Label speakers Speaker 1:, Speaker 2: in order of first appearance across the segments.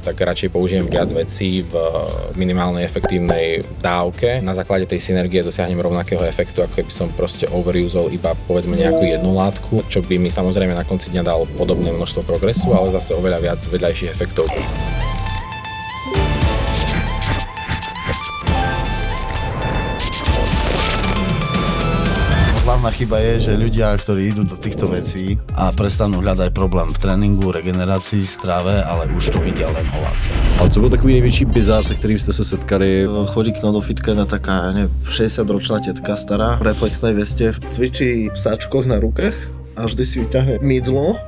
Speaker 1: tak radšej použijem viac vecí v minimálnej efektívnej dávke. Na základe tej synergie dosiahnem rovnakého efektu, ako keby som proste overuseol iba povedzme nejakú jednu látku, čo by mi samozrejme na konci dňa dal podobné množstvo progresu, ale zase oveľa viac vedľajších efektov.
Speaker 2: Hlavná chyba je, že ľudia, ktorí idú do týchto vecí a prestanú hľadať problém v tréninku, regeneraci, strave, ale už to vidia len o látke.
Speaker 3: A co byl takový největší bizár, se kterým jste se setkali?
Speaker 4: Chodí k nám do fitka jedna taká, 60-ročná tetka stará, v reflexnej veste, cvičí v sáčkoch na rukách a vždy si vyťahne mydlo,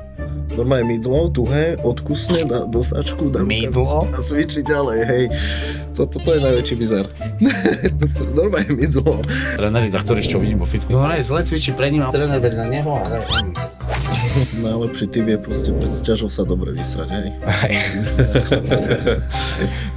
Speaker 4: normálne mydlo, tuhé, odkusne, dá do sáčku, dá
Speaker 2: mydlo
Speaker 4: a cvičí ďalej, hej. Toto je najväčší bizár. Normálne mydlo.
Speaker 2: Tréneri, na ktorých čo vidím vo fitku. No zle cvičí pre ním a tréner vedľa neho a
Speaker 4: Najlepší typ je proste pred súťažou sa dobre vysrať, hej.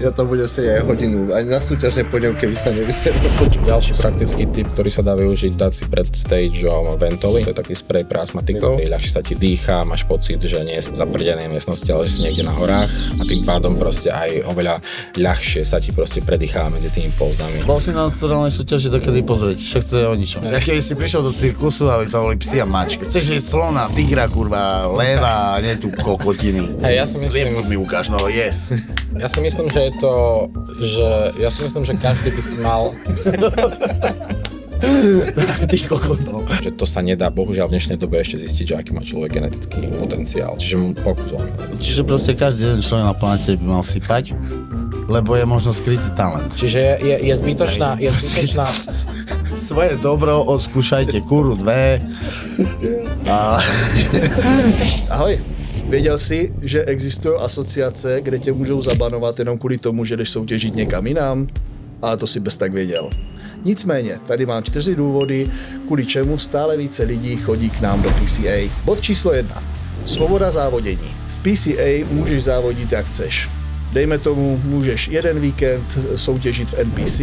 Speaker 4: Ja tam budem sedieť aj hodinu, ani na súťaž nepôjdem, keby sa nevyserem.
Speaker 1: Ďalší praktický tip, ktorý sa dá využiť, dať si pred stageom Ventoli, to je taký sprej pre astmatikov. Ľahšie sa ti dýchá, máš pocit, že nie si zaprdenej miestnosti, ale že si niekde na horách a tým pádom proste aj oveľa ľahšie sa ti proste predýchá medzi tými polzami.
Speaker 2: Bol si na naturálnej súťaži dokedy pozrieť, však to je o ničom. Ja keď si prišiel do cirkusu a tam boli psi a mačky. Chceš jesť slona, tigra, kurva, leva, a nie tu kokotiny.
Speaker 1: Hej, ja si myslím...
Speaker 2: Liepku mi ukáž, no yes.
Speaker 1: Ja si myslím, že je to, ja si myslím, že každý by si mal...
Speaker 2: Ty kokotno.
Speaker 1: Že to sa nedá, bohužiaľ v dnešnej dobe ešte zistiť, že aký má človek genetický potenciál. Čiže mu pokus len.
Speaker 2: Čiže proste každý jeden človek na planete by mal sypať, lebo je možno skrytý talent.
Speaker 1: Čiže je zbytočná...
Speaker 2: Svoje dobro odskúšajte kuru 2.
Speaker 5: Ahoj. Věděl jsi, že existují asociace, kde tě můžou zabanovat jenom kvůli tomu, že jdeš soutěžit někam jinam? Ale to si bez tak věděl. Nicméně, tady mám 4 důvody, kvůli čemu stále více lidí chodí k nám do PCA. Bod číslo 1. Svoboda závodění. V PCA můžeš závodit jak chceš. Dejme tomu, můžeš jeden víkend soutěžit v NPC,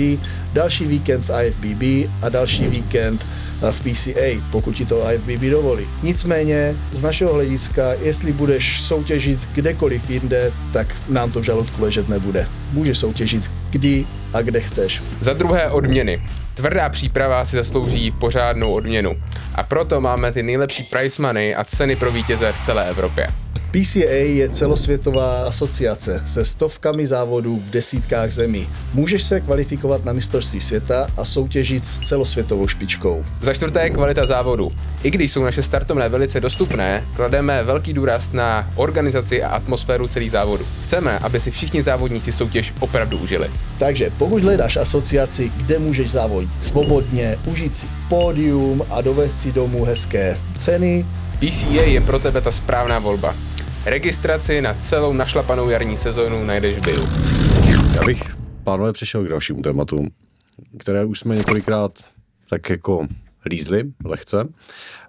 Speaker 5: další víkend v IFBB a další víkend v PCA, pokud ti to IFBB dovolí. Nicméně, z našeho hlediska, jestli budeš soutěžit kdekoliv jinde, tak nám to v žaludku ležet nebude. Můžeš soutěžit kdy a kde chceš.
Speaker 6: Za druhé odměny. Tvrdá příprava si zaslouží pořádnou odměnu. A proto máme ty nejlepší prize money a ceny pro vítěze v celé Evropě.
Speaker 5: PCA je celosvětová asociace se stovkami závodů v desítkách zemí. Můžeš se kvalifikovat na mistrovství světa a soutěžit s celosvětovou špičkou.
Speaker 6: Za čtvrté kvalita závodu. I když jsou naše startovné velice dostupné, klademe velký důraz na organizaci a atmosféru celých závodů. Chceme, aby si všichni závodníci soutěž opravdu užili.
Speaker 5: Takže pokud hledáš asociaci, kde můžeš závodit svobodně, užít si pódium a dovést si domů hezké ceny,
Speaker 6: PCA je pro tebe ta správná volba. Registraci na celou našlapanou jarní sezónu najdeš v bio.
Speaker 3: Já bych, pánové, přešel k dalšímu tématu, které už jsme několikrát tak jako lízli lehce,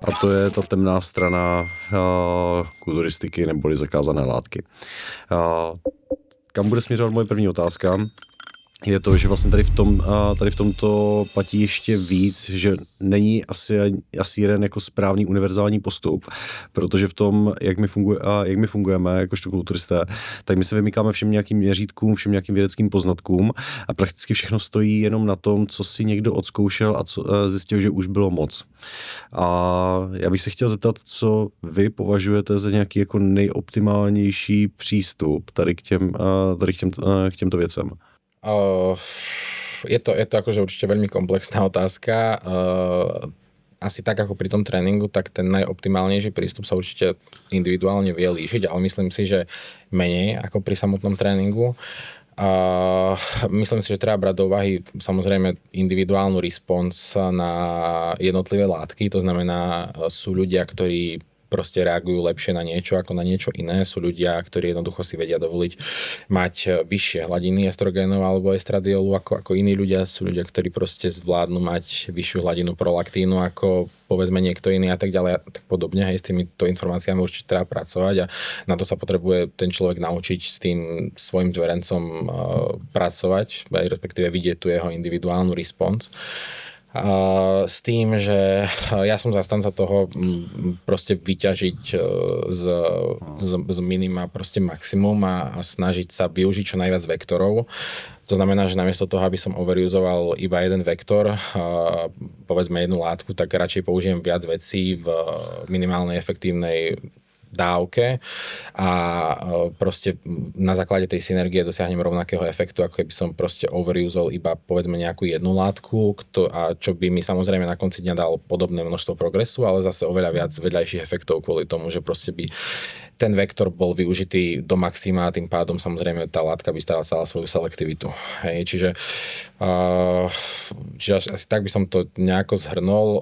Speaker 3: a to je ta temná strana kulturistiky neboli zakázané látky. Kam bude směřovat moje první otázka? Je to, že vlastně tady v tomto platí ještě víc, že není asi jeden jako správný univerzální postup, protože v tom, jak my fungujeme jakožto kulturisté, tak my se vymykáme všem nějakým měřítkům, všem nějakým vědeckým poznatkům a prakticky všechno stojí jenom na tom, co si někdo odzkoušel a co zjistil, že už bylo moc. A já bych se chtěl zeptat, co vy považujete za nějaký jako nejoptimálnější přístup tady k těmto věcem.
Speaker 1: Je to akože určite veľmi komplexná otázka. Asi tak ako pri tom tréningu, tak ten najoptimálnejší prístup sa určite individuálne vie líšiť, ale myslím si, že menej ako pri samotnom tréningu. Myslím si, že treba brať do úvahy samozrejme individuálnu response na jednotlivé látky, to znamená, sú ľudia, ktorí proste reagujú lepšie na niečo ako na niečo iné. Sú ľudia, ktorí jednoducho si vedia dovoliť mať vyššie hladiny estrogénov alebo estradiolu ako iní ľudia. Sú ľudia, ktorí proste zvládnu mať vyššiu hladinu prolaktínu ako povedzme niekto iný a tak ďalej a tak podobne. Hej, s týmito informáciami určite treba pracovať a na to sa potrebuje ten človek naučiť s tým svojim zverencom pracovať, aj respektíve vidieť tu jeho individuálnu response. S tým, že ja som zastanca toho proste vyťažiť z minima proste maximum a snažiť sa využiť čo najviac vektorov. To znamená, že namiesto toho, aby som overuzoval iba jeden vektor, povedzme jednu látku, tak radšej použijem viac vecí v minimálnej efektívnej dávke a proste na základe tej synergie dosiahnem rovnakého efektu, ako keby som proste overusol iba povedzme nejakú jednu látku, a čo by mi samozrejme na konci dňa dal podobné množstvo progresu, ale zase oveľa viac vedľajších efektov kvôli tomu, že proste by ten vektor bol využitý do maxima a tým pádom samozrejme tá látka by strácala svoju selektivitu. Hej, čiže asi tak by som to nejako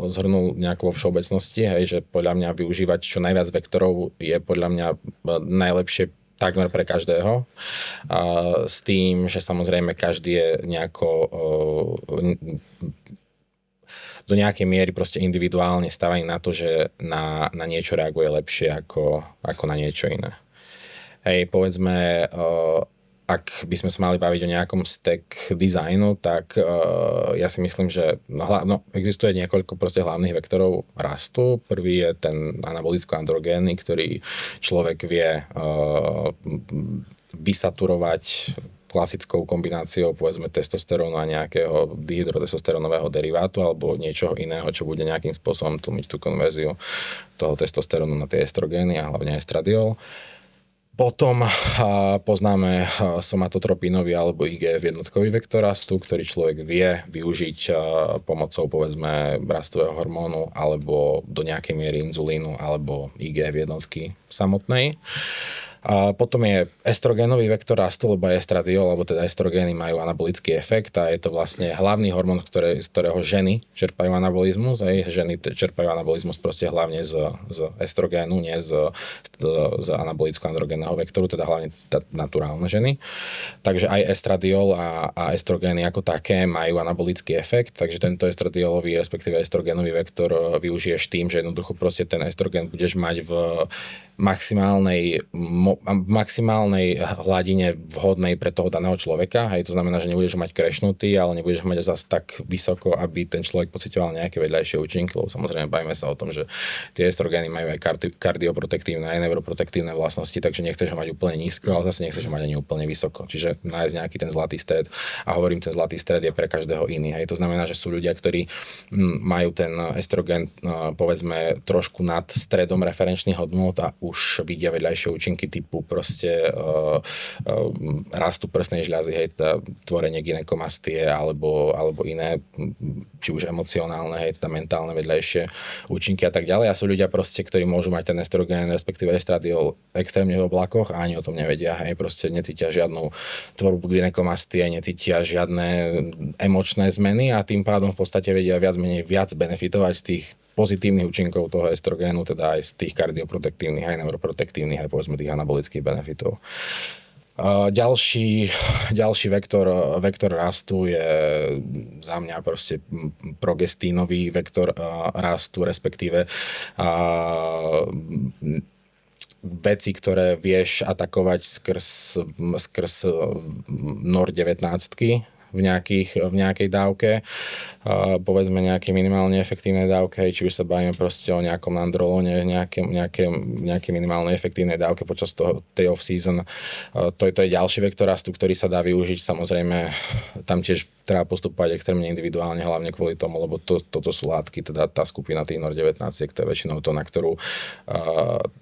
Speaker 1: zhrnul nejako vo všeobecnosti, hej, že podľa mňa využívať čo najviac vektorov je podľa mňa najlepšie takmer pre každého. S tým, že samozrejme každý je nejako do nejakej miery proste individuálne stavaný na to, že na niečo reaguje lepšie ako na niečo iné. Hej, povedzme, ak by sme sa mali baviť o nejakom stack designu, tak ja si myslím, že existuje niekoľko proste hlavných vektorov rastu. Prvý je ten anabolicko-androgénny, ktorý človek vie vysaturovať klasickou kombináciou povedzme testosterónu a nejakého dihydrotestosterónového derivátu alebo niečoho iného, čo bude nejakým spôsobom tlmiť tú konverziu toho testosterónu na tie estrogény a hlavne estradiol. Potom poznáme somatotropínový alebo IGF jednotkový vektor rastu, ktorý človek vie využiť pomocou povedzme rastového hormónu alebo do nejakej miery inzulínu alebo IGF jednotky samotnej. A potom je estrogénový vektor rastu, lebo je estradiol, alebo teda estrogény majú anabolický efekt a je to vlastne hlavný hormón, z ktorého ženy čerpajú anabolizmus. Ženy čerpajú anabolizmus proste hlavne z estrogénu, nie z anabolicko-androgénneho vektoru, teda hlavne naturálne ženy. Takže aj estradiol a estrogény ako také majú anabolický efekt, takže tento estradiolový, respektíve estrogénový vektor využiješ tým, že jednoducho proste ten estrogén budeš mať v maximálnej hladine vhodnej pre toho daného človeka. Hej, to znamená, že nebudeš mať krešnutý, ale nebudeš mať zase tak vysoko, aby ten človek pociťoval nejaké vedľajšie účinky. Lebo samozrejme bavíme sa o tom, že tie estrogény majú aj kardioprotektívne, aj neuroprotektívne vlastnosti, takže nechceš ho mať úplne nízko, ale zase nechceš ho mať ani úplne vysoko. Čiže nájsť nejaký ten zlatý stred. A hovorím, ten zlatý stred je pre každého iný. Hej, to znamená, že sú ľudia, ktorí majú ten estrogén povedzme trošku nad stredom referenčných hodnôt a už vidia vedľajšie účinky typu proste rastu prsnej žľazy, hej, tvorenie gynekomastie alebo iné, či už emocionálne, hej, mentálne vedľajšie účinky a tak ďalej. A sú ľudia proste, ktorí môžu mať ten estrogén, respektíve estradiol extrémne v oblakoch a ani o tom nevedia, hej, proste necítia žiadnu tvorbu gynekomastie, necítia žiadne emočné zmeny a tým pádom v podstate vedia viac benefitovať z tých pozitívnych účinkov toho estrogénu, teda aj z tých kardioprotektívnych, aj neuroprotektívnych, aj povedzme tých anabolických benefitov. Ďalší vektor rastu je za mňa proste progestínový vektor rastu, respektíve veci, ktoré vieš atakovať skrz NOR19 v nejakej dávke, povedzme nejakej minimálne efektívnej dávke, či už sa bavíme proste o nejakom nandrolone, nejakej minimálnej efektívnej dávke počas tej off-season. To je ďalší vektor rastu, ktorý sa dá využiť. Samozrejme, tam tiež treba postupovať extrémne individuálne, hlavne kvôli tomu, lebo toto sú látky, teda tá skupina tých NOR19, to je väčšinou to,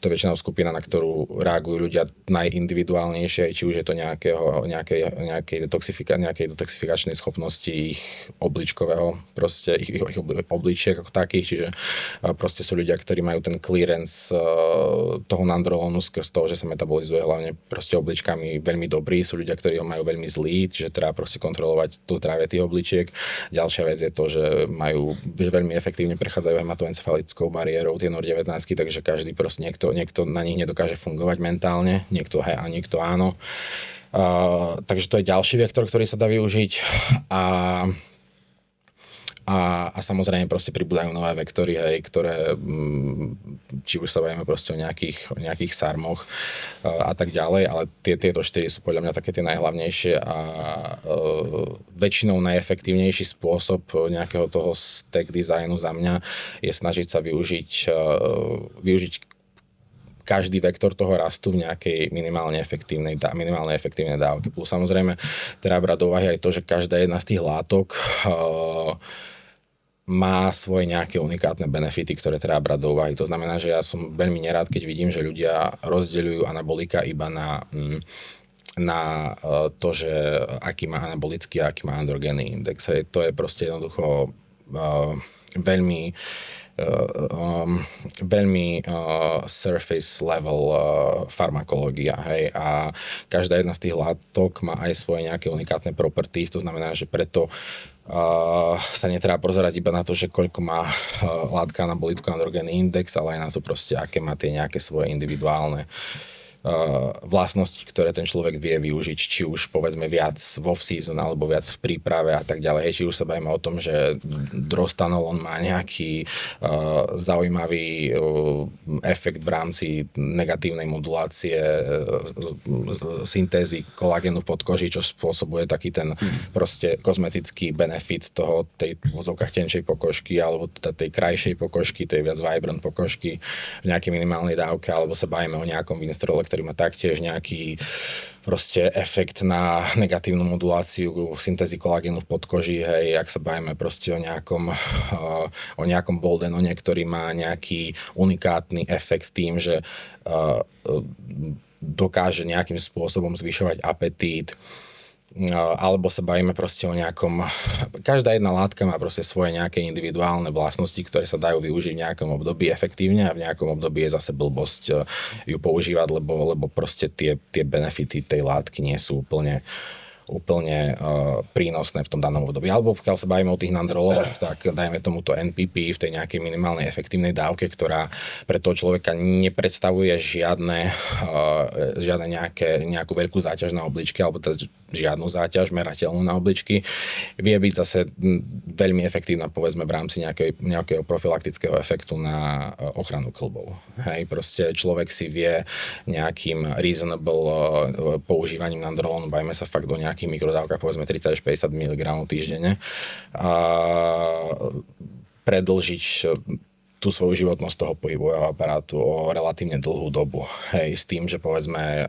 Speaker 1: to je väčšinou skupina, na ktorú reagujú ľudia najindividuálnejšie, či už je to nejakej detoxifikačnej schopnosti ich obličkového, proste ich obličiek ako takých, čiže proste sú ľudia, ktorí majú ten clearance toho nandrolónu skrz toho, že sa metabolizuje hlavne proste obličkami veľmi dobrý, sú ľudia, ktorí ho majú veľmi zlý, čiže treba proste kontrolovať to zdravie tých obličiek. Ďalšia vec je to, že veľmi efektívne prechádzajú hematoencefalickou bariérou tie NOR19, takže každý proste niekto na nich nedokáže fungovať mentálne, niekto a niekto áno. Takže to je ďalší vektor, ktorý sa dá využiť a A samozrejme proste pribúdajú nové vektory, hej, ktoré či už sa bavíme proste o nejakých sarmoch a tak ďalej, ale tieto 4 sú podľa mňa také tie najhlavnejšie a väčšinou najefektívnejší spôsob nejakého toho stack designu za mňa je snažiť sa využiť každý vektor toho rastu v nejakej minimálne efektívnej dávke. Plus samozrejme treba brať do úvahy aj to, že každá jedna z tých látok má svoje nejaké unikátne benefity, ktoré treba brať do úvahy. To znamená, že ja som veľmi nerád, keď vidím, že ľudia rozdeľujú anabolika iba na to, že aký má anabolický a aký má androgénny index. To je proste jednoducho veľmi surface level farmakológia, hej, a každá jedna z tých látok má aj svoje nejaké unikátne properties, to znamená, že preto sa netreba pozerať iba na to, že koľko má látka anabolický-androgénny index, ale aj na to proste, aké má tie nejaké svoje individuálne vlastnosti, ktoré ten človek vie využiť, či už povedzme viac v off-season alebo viac v príprave a tak ďalej. Či už sa bavíme o tom, že drostanolon má nejaký zaujímavý efekt v rámci negatívnej modulácie syntézy kolagénu v podkoži, čo spôsobuje taký ten proste kozmetický benefit toho tej v vozovkách tenšej pokožky alebo tej krajšej pokožky, tej viac vibrant pokožky v nejakej minimálnej dávke, alebo sa bavíme o nejakom vinstrole, ktorý má taktiež nejaký proste efekt na negatívnu moduláciu syntézy kolagénu v podkoži, hej, ak sa bavíme proste o nejakom boldenone, ktorý má nejaký unikátny efekt tým, že dokáže nejakým spôsobom zvyšovať apetít, alebo sa bavíme proste o nejakom... Každá jedna látka má proste svoje nejaké individuálne vlastnosti, ktoré sa dajú využiť v nejakom období efektívne a v nejakom období je zase blbosť ju používať, lebo proste tie benefity tej látky nie sú úplne prínosné v tom danom období. Alebo pokiaľ sa bavíme o tých nandroloch, tak dajme tomuto NPP v tej nejakej minimálnej efektívnej dávke, ktorá pre toho človeka nepredstavuje nejakú veľkú záťaž na obličke, alebo teda žiadnu záťaž merateľnú na obličky. Vie byť zase veľmi efektívna, povedzme, v rámci nejakého profilaktického efektu na ochranu kĺbov. Hej, proste človek si vie nejakým reasonable používaním nandrolónu, bavíme sa fakt do nejakých mikrodávkach, povedzme 30 až 50 mg týždenne, a predĺžiť tú svoju životnosť toho pohybového aparátu o relatívne dlhú dobu. Hej, s tým, že povedzme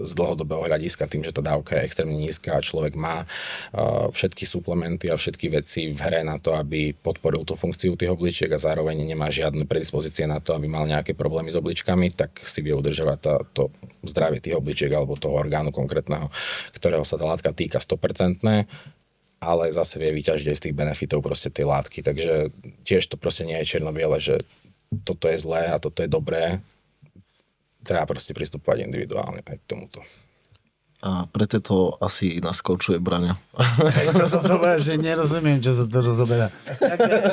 Speaker 1: z dlhodobého hľadiska, tým, že tá dávka je extrémne nízka a človek má všetky suplementy a všetky veci v hre na to, aby podporil tú funkciu tých obličiek a zároveň nemá žiadne predispozície na to, aby mal nejaké problémy s obličkami, tak si vie udržovať to zdravie tých obličiek alebo toho orgánu konkrétneho, ktorého sa tá látka týka 100%, ale zase vie vyťažiť aj z tých benefitov proste tej látky. Takže tiež to proste nie je čierno-biele, že toto je zlé a toto je dobré. Treba proste pristupovať individuálne aj k tomuto.
Speaker 4: A preto to asi naskočuje Braňa.
Speaker 2: To som to povedal, že nerozumiem, čo sa to rozoberá.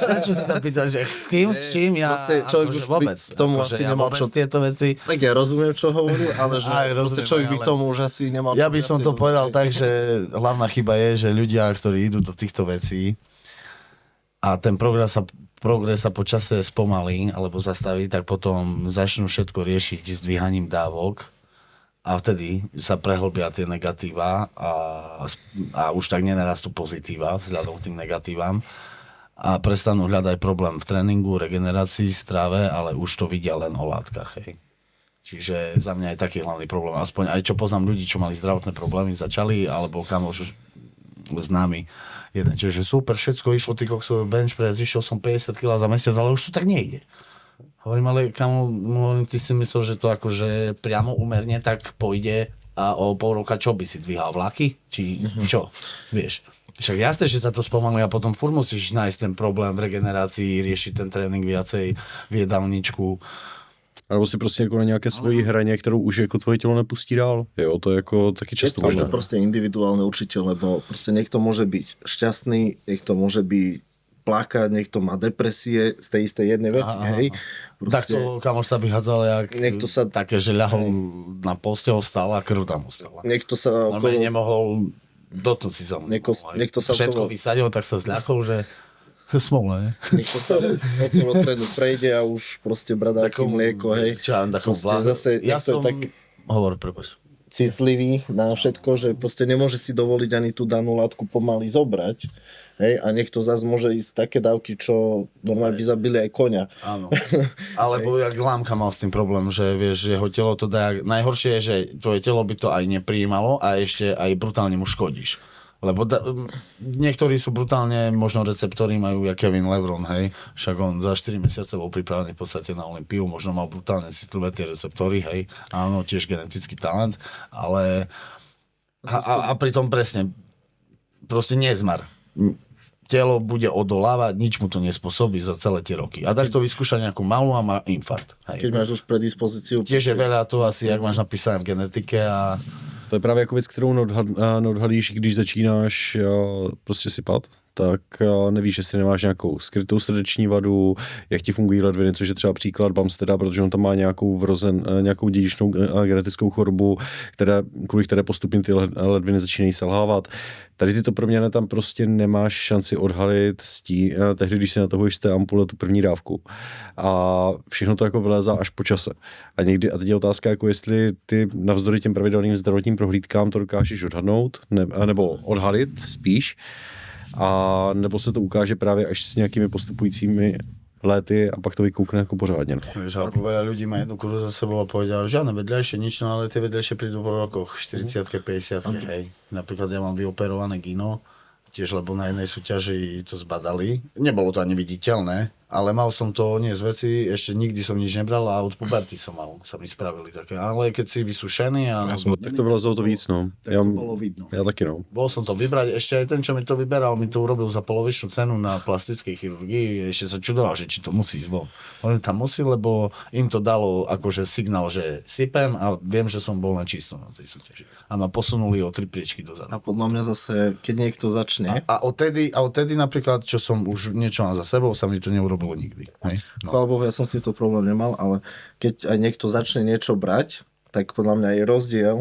Speaker 2: Na čo si sa pýtal, že s kým, s čím? Ja
Speaker 4: človek
Speaker 2: akože
Speaker 4: už
Speaker 2: vôbec.
Speaker 4: k tomu
Speaker 2: akože
Speaker 4: asi
Speaker 2: ja
Speaker 4: nemal čo...
Speaker 2: tieto veci.
Speaker 4: Tak ja rozumiem, čo hovorí, ale že
Speaker 2: rozumiem,
Speaker 4: človek by
Speaker 2: ale...
Speaker 4: k tomu už asi nemal čo...
Speaker 2: Ja by som to povedal tak, že hlavná chyba je, že ľudia, ktorí idú do týchto vecí a ten progres sa po čase spomalí alebo zastaví, tak potom začnú všetko riešiť s dvíhaním dávok. A vtedy sa prehlbia tie negatíva a už tak nenarastú pozitíva vzhľadom k tým negatívam a prestanú hľadať problém v tréningu, regenerácii, strave, ale už to vidia len o látkach. Hej. Čiže za mňa je taký hlavný problém. Aspoň aj čo poznám ľudí, čo mali zdravotné problémy, začali, alebo kamoš s nami jeden, že super, všetko išlo, ty koksový bench press, išiel som 50 kg za mesiac, ale už to tak nejde. Hovorím, ale kamo, ty si myslel, že to akože priamo umerne tak pôjde a o pol roka čo by si dvíhal vlaky? Či čo? Vieš. Však jasné, že sa to spomalí a potom furt musíš nájsť ten problém v regenerácii, riešiť ten trénink viacej v jedálničku.
Speaker 3: Alebo si prostě jako na nějaké svojí hraně, kterou už jako tvoje tělo nepustí dál. Jo, to je jako taky často
Speaker 4: možné. Je to proste individuálne určite, lebo proste niekto môže byť šťastný, niekto môže byť plakať, niekto má depresie z tej istej jednej veci, hej.
Speaker 2: Proste, tak to kamoš sa vyhádzal, jak
Speaker 4: niekto sa,
Speaker 2: také, že ľahol na posteľ, stál a krv tam ostala.
Speaker 4: Niekto sa
Speaker 2: normálne nemohol dotknúť si sa.
Speaker 4: Niekto sa
Speaker 2: všetko vysadil, tak sa zľakol, že Smolné, ne?
Speaker 4: Niekto sa okolo trénu prejde a už proste bradárky mlieko, hej. Proste zase
Speaker 2: Ja
Speaker 4: niekto
Speaker 2: som...
Speaker 4: je tak
Speaker 2: Hovor, prepáč.
Speaker 4: citlivý na všetko, že proste nemôže si dovoliť ani tú danú látku pomaly zobrať. Hej, a niekto zase môže ísť také dávky, čo normálne by zabili aj koňa.
Speaker 2: Áno. Alebo jak Lámka mal s tým problém, že vieš, jeho telo to dá... Najhoršie je, že tvoje telo by to aj neprijímalo a ešte aj brutálne mu škodíš. Lebo niektorí sú brutálne, možno receptori majú, jak Kevin Lebron, hej. Však on za 4 mesiace bol pripravený v podstate na Olympiu, možno mal brutálne citlivé tie receptory, hej. Áno, tiež genetický talent, ale... A pritom presne, proste nezmar. Telo bude odolávať, nič mu to nespôsobí za celé tie roky. A takto vyskúša nejakú malú a má infarkt. Hej.
Speaker 4: Keď máš už predispozíciu.
Speaker 2: Tiež je veľa to asi, jak máš napísané v genetike a...
Speaker 3: To je právě jako věc, kterou neodhalíš, když začínáš prostě sypat, tak nevíš, jestli nemáš nějakou skrytou srdeční vadu, jak ti fungují ledviny, což je třeba příklad Bumsteda, protože on tam má nějakou dědičnou genetickou chorobu, kvůli které postupně ty ledviny začínají selhávat. Tady tyto proměny tam prostě nemáš šanci odhalit tehdy, když si natahuješ z té ampule tu první dávku. A všechno to jako vylézá až po čase. A teď je otázka, jako jestli ty navzdory těm pravidelným zdravotním prohlídkám to dokážeš odhadnout, nebo odhalit spíš, a nebo se to ukáže právě až s nějakými postupujícími léty a pak to vykoukne jako pořádně.
Speaker 2: Vieš, ale veľa ľudí má jednu kurzu za sebou a povedal, žiadne vedľajšie nič, no ale tie vedľajšie prídu po rokoch, 40-ke, 50-ke, hej. Napríklad ja mám vyoperované gino, tiež lebo na jednej súťaži to zbadali. Nebolo to ani viditeľné, ale mal som to nie z veci, ešte nikdy som nič nebral a od puberty sa mi spravili také. Ale keď si vysušený a...
Speaker 3: Tak to vylezlo to víc, no.
Speaker 2: Tak to bolo vidno.
Speaker 3: Ja taky, no.
Speaker 2: Bol som to vybrať, ešte aj ten, čo mi to vyberal, mi to urobil za polovičnú cenu na plastickej chirurgii, ešte sa čudoval, že či to musí ísť von. On tam musí, lebo im to dalo akože signál, že sypem a viem, že som bol na čisto na tej súťaži. A ma posunuli o 3 priečky dozadu.
Speaker 4: A podľa mňa zase, keď niekto začne...
Speaker 2: A odtedy napríklad, čo som už niečo mal za sebou, sa mi to neurobilo nikdy. Hej? No.
Speaker 4: Chvála Bohu, ja som s týmto problém nemal, ale keď aj niekto začne niečo brať, tak podľa mňa je rozdiel,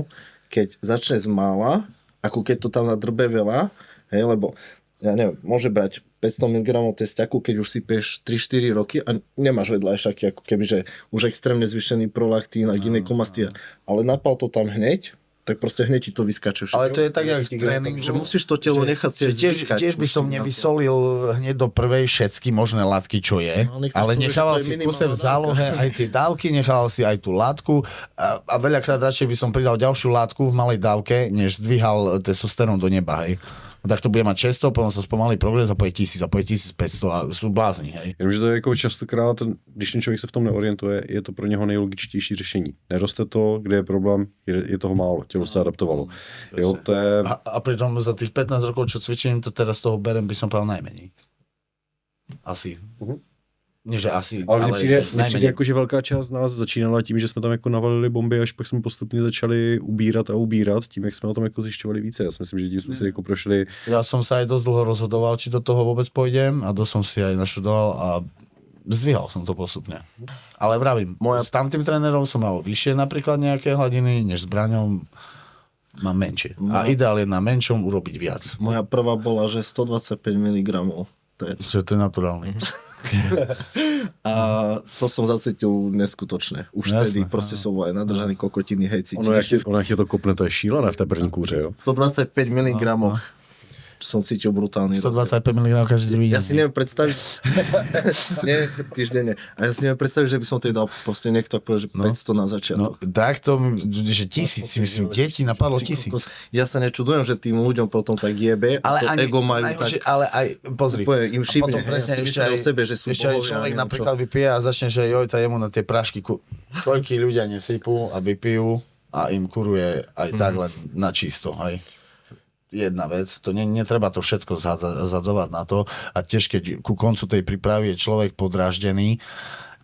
Speaker 4: keď začne z mála, ako keď to tam nadrbe veľa, hej, lebo ja neviem, môže brať 500 mg testiaku, keď už sypeš 3-4 roky a nemáš vedľajšaky, ako kebyže už extrémne zvýšený prolaktín a gynekomastia, ale napal to tam hneď, tak proste hneď ti to vyskače všetko.
Speaker 2: Ale to je tak, jak v tréningu.
Speaker 4: Že musíš to telo nechať si zvykať.
Speaker 2: Tiež by som nevysolil hneď do prvej všetky možné látky, čo je,
Speaker 4: No,
Speaker 2: ale
Speaker 4: povie,
Speaker 2: nechával
Speaker 4: že to je
Speaker 2: si v kuse v
Speaker 4: minimálna
Speaker 2: zálohe aj tie dávky, nechával si aj tú látku a veľakrát radšej by som pridal ďalšiu látku v malej dávke, než zdvihal testosterón do neba, hej. Tak to bude mať 600, potom sa spomalí progres a poje 1000 a poje 1500 a sú blázni, hej.
Speaker 3: Jenomže to je jako častokrát, když ten člověk se v tom neorientuje, je to pro něho nejlogičtější řešení. Neroste to, kde je problém, je toho málo, tělo se adaptovalo. Jo, to je...
Speaker 2: A pritom za tých 15 rokov, čo cvičím, to teraz toho berem, by som povedal najmenej. Asi. Nie, že asi,
Speaker 3: Ale mně přijde
Speaker 2: najmenej.
Speaker 3: jako, že velká část z nás začínala tím, že jsme tam jako navalili bomby, až pak jsme postupně začali ubírat tím, jak jsme o tom jako zjišťovali více. Já si myslím, že tím jsme si jako prošli.
Speaker 2: Ja som sa aj dosť dlho rozhodoval, či do toho vôbec pôjdem a dosť som si aj naštudoval a zdvihal som to postupne. Ale vravím, s tamtým trénerom som mal vyššie napríklad nejaké hladiny, než s Braňom mám menšie. A ideál je na menšom urobiť viac.
Speaker 4: Moja prvá bola, že 125 mg.
Speaker 2: Čo to je naturálne.
Speaker 4: A to som zacítil neskutočne. Už
Speaker 2: Jasne,
Speaker 4: vtedy proste som bol aj nadržaný kokotiny, hej,
Speaker 3: Ono,
Speaker 4: cítiš.
Speaker 3: jak tě to kopne, to je šílené v té první kůře, jo.
Speaker 4: 125 mg som cítil brutálny
Speaker 2: 125 mg každý druhý deň.
Speaker 4: Ja si neviem predstaviť, nie, týždenne. A ja si neviem predstaviť, že by som tej dal proste niekto povedal, že 500 na začiatok.
Speaker 2: No, takto, že 1000, si myslím, deti napadlo 1000.
Speaker 4: Ja sa nečudujem, že tým ľuďom potom tak jebe,
Speaker 2: Ale
Speaker 4: to
Speaker 2: ani,
Speaker 4: ego majú
Speaker 2: najhoršie,
Speaker 4: tak...
Speaker 2: ale aj, pozri,
Speaker 4: Úplne im
Speaker 2: a
Speaker 4: šibne,
Speaker 2: potom
Speaker 4: hej,
Speaker 2: presne
Speaker 4: ja si
Speaker 2: ešte
Speaker 4: myslím
Speaker 2: aj,
Speaker 4: o sebe, že sú
Speaker 2: ešte aj
Speaker 4: bohovia,
Speaker 2: človek
Speaker 4: neviem
Speaker 2: napríklad
Speaker 4: čo.
Speaker 2: vypije a začne, že joj, tá jemu na tie prášky, koľkí ľudia nesypú a vypijú a im kuruje aj tak len na čisto, hej. Jedna vec, to netreba to všetko zadzovať na to a tiež keď ku koncu tej prípravy je človek podráždený,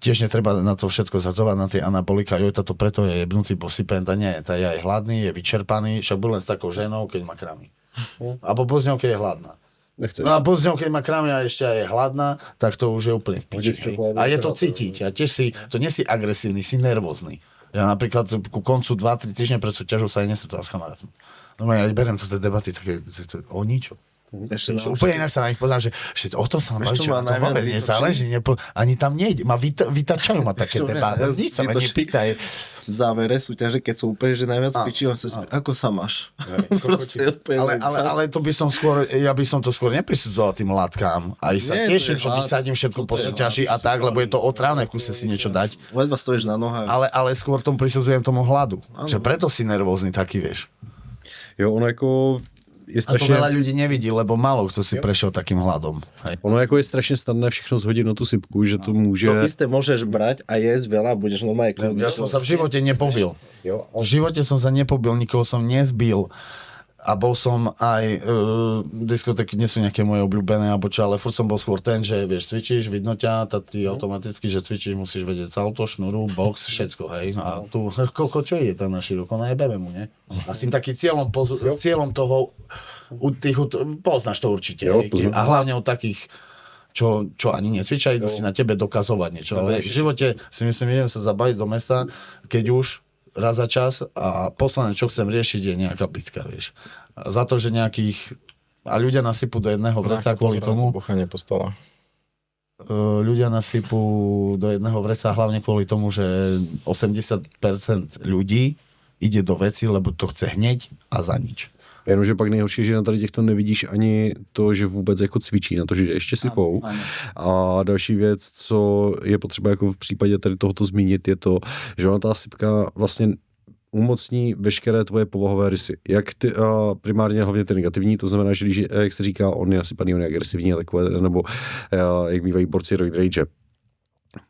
Speaker 2: tiež netreba na to všetko zadzovať na tie anabolika, joj, táto preto je jebnutý posypenta, nie, tá je aj hladný, je vyčerpaný, však bude len s takou ženou, keď má kramy. Abo pozdňou, keď je hladná.
Speaker 3: Nechceš.
Speaker 2: No a pozdňou, keď má kramy a ešte aj je hladná, tak to už je úplne v piči. A je to cítiť. A tiež to nie si agresívny, si nervózny. Ja napríklad ku koncu 2-3 týždne pred súťažou sa aj nestretol s kamarátom. No ja beriem to tie debaty také o ničo.
Speaker 4: Ešte na
Speaker 2: Úplne inak sa na nich pozerám, že o tom sa
Speaker 4: Vieš,
Speaker 2: baví,
Speaker 4: čo
Speaker 2: čo
Speaker 4: ma
Speaker 2: na to
Speaker 4: najviac
Speaker 2: vôbec
Speaker 4: vytočí?
Speaker 2: nezáleží. Ani tam nejde. Vytačajú ma také
Speaker 4: Čo mňa
Speaker 2: debáty.
Speaker 4: najviac
Speaker 2: Nič sa ma
Speaker 4: vytočí?
Speaker 2: nepýtaj.
Speaker 4: v závere súťaže, keď som úplne že najviac pičí, on sa spýta, ako sa máš? Proste úplne
Speaker 2: Ale to by som skôr, ja by som to skôr neprisudzoval tým látkám. Aj sa
Speaker 4: Nie,
Speaker 2: teším,
Speaker 4: to je
Speaker 2: že vysadím všetko po súťaži a tak, lebo je to otrávne, kúse si niečo dať.
Speaker 4: Ledva stojíš na nohách.
Speaker 2: Ale skôr tomu prisudzujem tomu hladu. Že preto si nervózny taký, vieš.
Speaker 3: Jo, ono jako je
Speaker 2: A to
Speaker 3: strašně...
Speaker 2: veľa ľudí nevidí, lebo málo kto si prešiel takým hladom. Hej.
Speaker 3: Ono jako je strašně snadné všechno zhodit na tu sypku, že to může...
Speaker 4: To isté môžeš brať a jesť veľa, budeš normálne kľudný.
Speaker 2: Ja som sa v živote nepobil. V živote som sa nepobil, nikoho som nezbil. A bol som aj, diskotéky nie sú nejaké moje obľúbené, alebo čo, ale furt som bol skôr ten, že vieš, cvičíš, vidno ťa, ty automaticky, že cvičíš, musíš vedieť salto, šnuru, box, všetko, hej. A tu, koľko čo je tam na široko, najebeme mu, ne? A si taký cieľom toho, poznáš to určite,
Speaker 3: Jo,
Speaker 2: hej.
Speaker 3: poznám.
Speaker 2: A hlavne u takých, čo ani necvičia, idú si na tebe dokazovať niečo, ale v živote si myslím, idem sa zabaviť do mesta, keď už raz za čas a posledné, čo chcem riešiť, je nejaká picka, vieš. A za to, že nejakých... A ľudia nasypú do jedného vreca kvôli tomu...
Speaker 1: Buchanie po stole.
Speaker 2: Ľudia nasypú do jedného vreca hlavne kvôli tomu, že 80% ľudí ide do veci, lebo to chce hneď a za nič.
Speaker 3: Jenomže pak nejhorší, že na tady těchto nevidíš ani to, že vůbec jako cvičí, na to, že ještě sypou.
Speaker 2: Ano.
Speaker 3: A další věc, co je potřeba jako v případě tady tohoto zmínit, je to, že ona ta sypka vlastně umocní veškeré tvoje povahové rysy. Jak ty, primárně hlavně ty negativní, to znamená, že když, jak se říká, on je nasypaný, on je agresivní a takové, nebo jak bývají borci roid rage.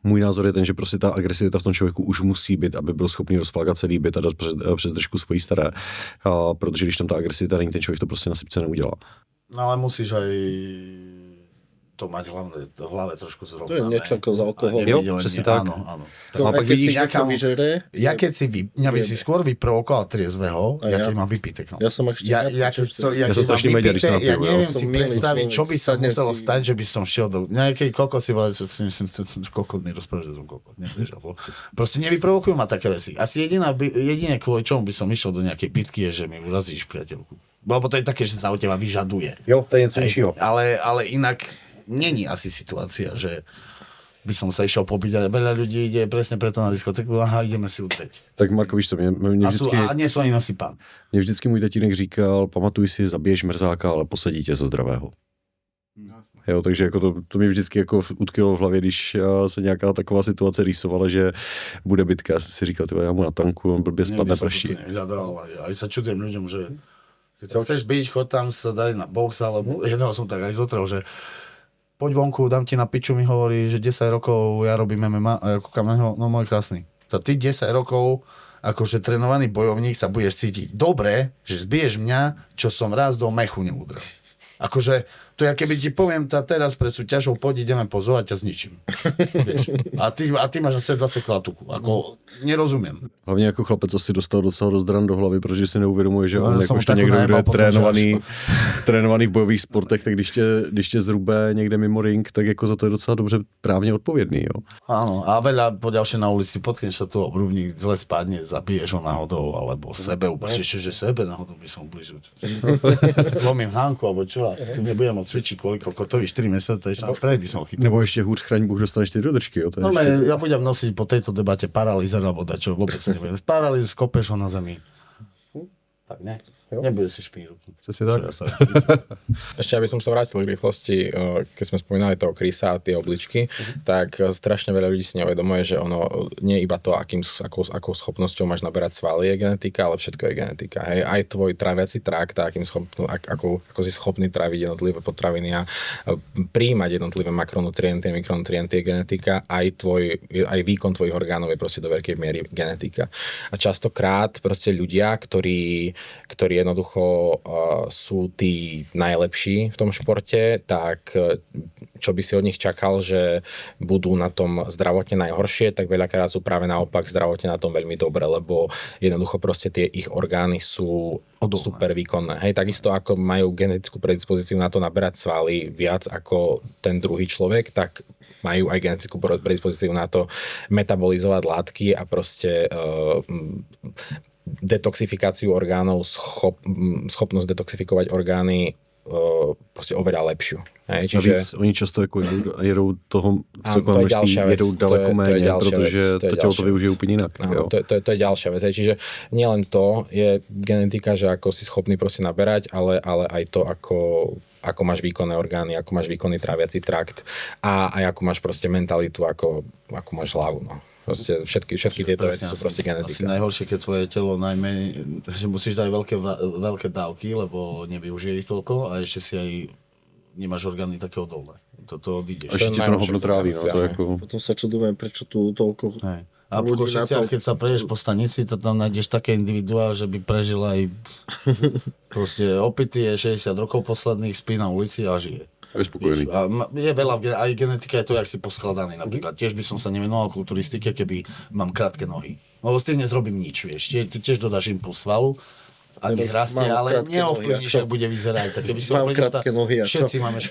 Speaker 3: Můj názor je ten, že prostě ta agresivita v tom člověku už musí být, aby byl schopný rozflákat celý byt a dát přes držku svojí staré. Protože když tam ta agresivita není, ten člověk to prostě na sypce neudělá.
Speaker 2: No ale musíš aj to mať v hlave trošku zrovnané.
Speaker 4: To je niečo ako z alkoholu.
Speaker 3: Jo, presne tak.
Speaker 2: Áno.
Speaker 4: To,
Speaker 3: A
Speaker 4: a
Speaker 3: pak
Speaker 4: keď
Speaker 3: vidíš,
Speaker 4: si nejaká vyžere,
Speaker 2: Mňa by si skôr vyprovokoval triezveho,
Speaker 4: A ja?
Speaker 2: keď mám vypité.
Speaker 4: ja som ešte...
Speaker 2: Ja
Speaker 3: som strašný meďar, když sa napiju,
Speaker 2: neviem
Speaker 4: Som
Speaker 2: si
Speaker 4: milý
Speaker 2: predstaviť,
Speaker 4: človek,
Speaker 2: čo by sa
Speaker 4: sadnem
Speaker 2: muselo
Speaker 4: si-
Speaker 2: stať, že by som šiel do nejakej kokot si povedať, že si myslím, kokot mi rozprávaš, že som kokot. Nevieš, alebo proste nevyprovokujú ma také veci. Asi jedine kvôli čomu by som išiel do nejakej bitky je, že mi urazíš priateľku. Lebo to je také, že sa od teba vyžaduje.
Speaker 3: Jo, to je něco nižšího.
Speaker 2: Ale inak není asi situácia, že by som sa išiel pobiť a veľa ľudí ide presne preto na diskotéku, aha, ideme si utrieť.
Speaker 3: Tak Marko, víš co,
Speaker 2: A nie sú ani nasypaní.
Speaker 3: mě vždycky můj tatínek říkal, pamatuj si, zabiješ mrzáka, ale posadí tě za zdravého. Jo, takže jako to mi vždycky jako utkilo v hlavě, když se nějaká taková situace rýsovala, že bude bitka. Já jsem si říkal, tyhle, já mu na tanku, on blbě spadne prší.
Speaker 2: Aj sa čudujem ľuďom, že keď sa chceš byť, chod tam sa dať na box, alebo jedného som tak aj zotrel, že poď vonku, dám ti na piču, mi hovorí, že 10 rokov ja robím MMA a ja kúkam na neho, no môj krásny. To ty 10 rokov akože trénovaný bojovník sa budeš cítiť dobre, že zbiješ mňa, čo som raz do mechu neudrel. Akože, to ja keby ti poviem teraz pred súťažou, poď ideme pozovať ťa zničím. Vieš? A ty máš asi 20 klatuku. Ako, nerozumiem.
Speaker 3: Hlavně jako chlapec asi dostal docela rozdran do hlavy, protože si neuvědomuje, že on
Speaker 2: jsem
Speaker 3: jakožto
Speaker 2: tak
Speaker 3: někdo, kdo je
Speaker 2: najebal potom, že
Speaker 3: trénovaný v bojových sportech, tak když tě zrube někde mimo ring, tak jako za to je docela dobře právně odpovědný. Jo.
Speaker 2: Áno, a veľa poďalšie na ulici potkneš sa tu obrubník, zle spadne, zabiješ ho náhodou, alebo sebe ubližíš, že sebe náhodou by som ubližil. Zlomím hánku, alebo čo, a tu nebudem môcť cvičiť kvôli kokotovi 4 mesiace, a vtedy by som chytil.
Speaker 3: Nebo ještě hůř, chraň Bůh, dostaneš ty do držky. Jo. To je ještě...
Speaker 2: Normálne, ja budem nosiť po tejto debate paralýzer, alebo dačo, vôbec sa nebudem. Paralýzer, skopeš ho na zemi. Tak ne, nebude si špíť ruky.
Speaker 3: Přesně tak.
Speaker 1: Ešte aby som sa vrátil k rýchlosti, keď sme spomínali toho Chrisa a tie obličky, tak strašne veľa ľudí si neuvedomuje, že ono nie iba to, akou schopnosťou máš naberať svaly je genetika, ale všetko je genetika. Hej. Aj tvoj tráviaci trakt, ako si schopný tráviť jednotlivé potraviny a prijímať jednotlivé makronutrienty a mikronutrienty je genetika, aj výkon tvojich orgánov je proste do veľkej miery genetika. A častokrát proste ľudia, ktorí jednoducho sú tí najlepší v tom športe, tak čo by si od nich čakal, že budú na tom zdravotne najhoršie, tak veľakrát sú práve naopak zdravotne na tom veľmi dobre, lebo jednoducho proste tie ich orgány sú super výkonné. Hej, takisto ako majú genetickú predispozíciu na to naberať svaly viac ako ten druhý človek, tak majú aj genetickú predispozíciu na to metabolizovať látky a proste detoxifikáciu orgánov, schopnosť detoxifikovať orgány proste oveľa lepšiu. Hej,
Speaker 3: Navíc oni často jako jedou toho v celkovém množství, jedou daleko méně, protože to tělo to využije úplně jinak.
Speaker 1: Áno, to je ďalšia vec. Hej. Čiže nielen to je genetika, že ako si schopný proste naberať, ale aj to, ako máš výkonné orgány, ako máš výkonný tráviaci trakt a aj ako máš proste mentalitu, ako máš hlavu. No. Proste všetky tieto veci sú proste genetika.
Speaker 2: Asi najhoršie, keď tvoje telo najmä, že musíš dať veľké dávky, lebo nevyužije ich toľko a ešte si aj nemáš orgány také odolné. To odídeš.
Speaker 3: A ešte ti to nahovno tráví. No, to ako...
Speaker 4: Potom sa čudujem, prečo tu toľko
Speaker 2: A v Košiciach, keď sa prejdeš po stanici, to tam nájdeš také individuá, že by prežil aj proste opitý, je 60 rokov posledných, spí na ulici a žije.
Speaker 3: Je spokojný.
Speaker 2: A je veľa, aj genetika je to, jak si poskladaný napríklad. Tiež by som sa nevenoval kulturistike, keby mám krátke nohy. Lebo s tým nezrobím nič, vieš. Tiež dodáš impuls svalu a nech rastie, ale neovplyvníš, ak bude vyzerať. Tak keby som
Speaker 4: mám krátke nohy.
Speaker 2: Všetci máme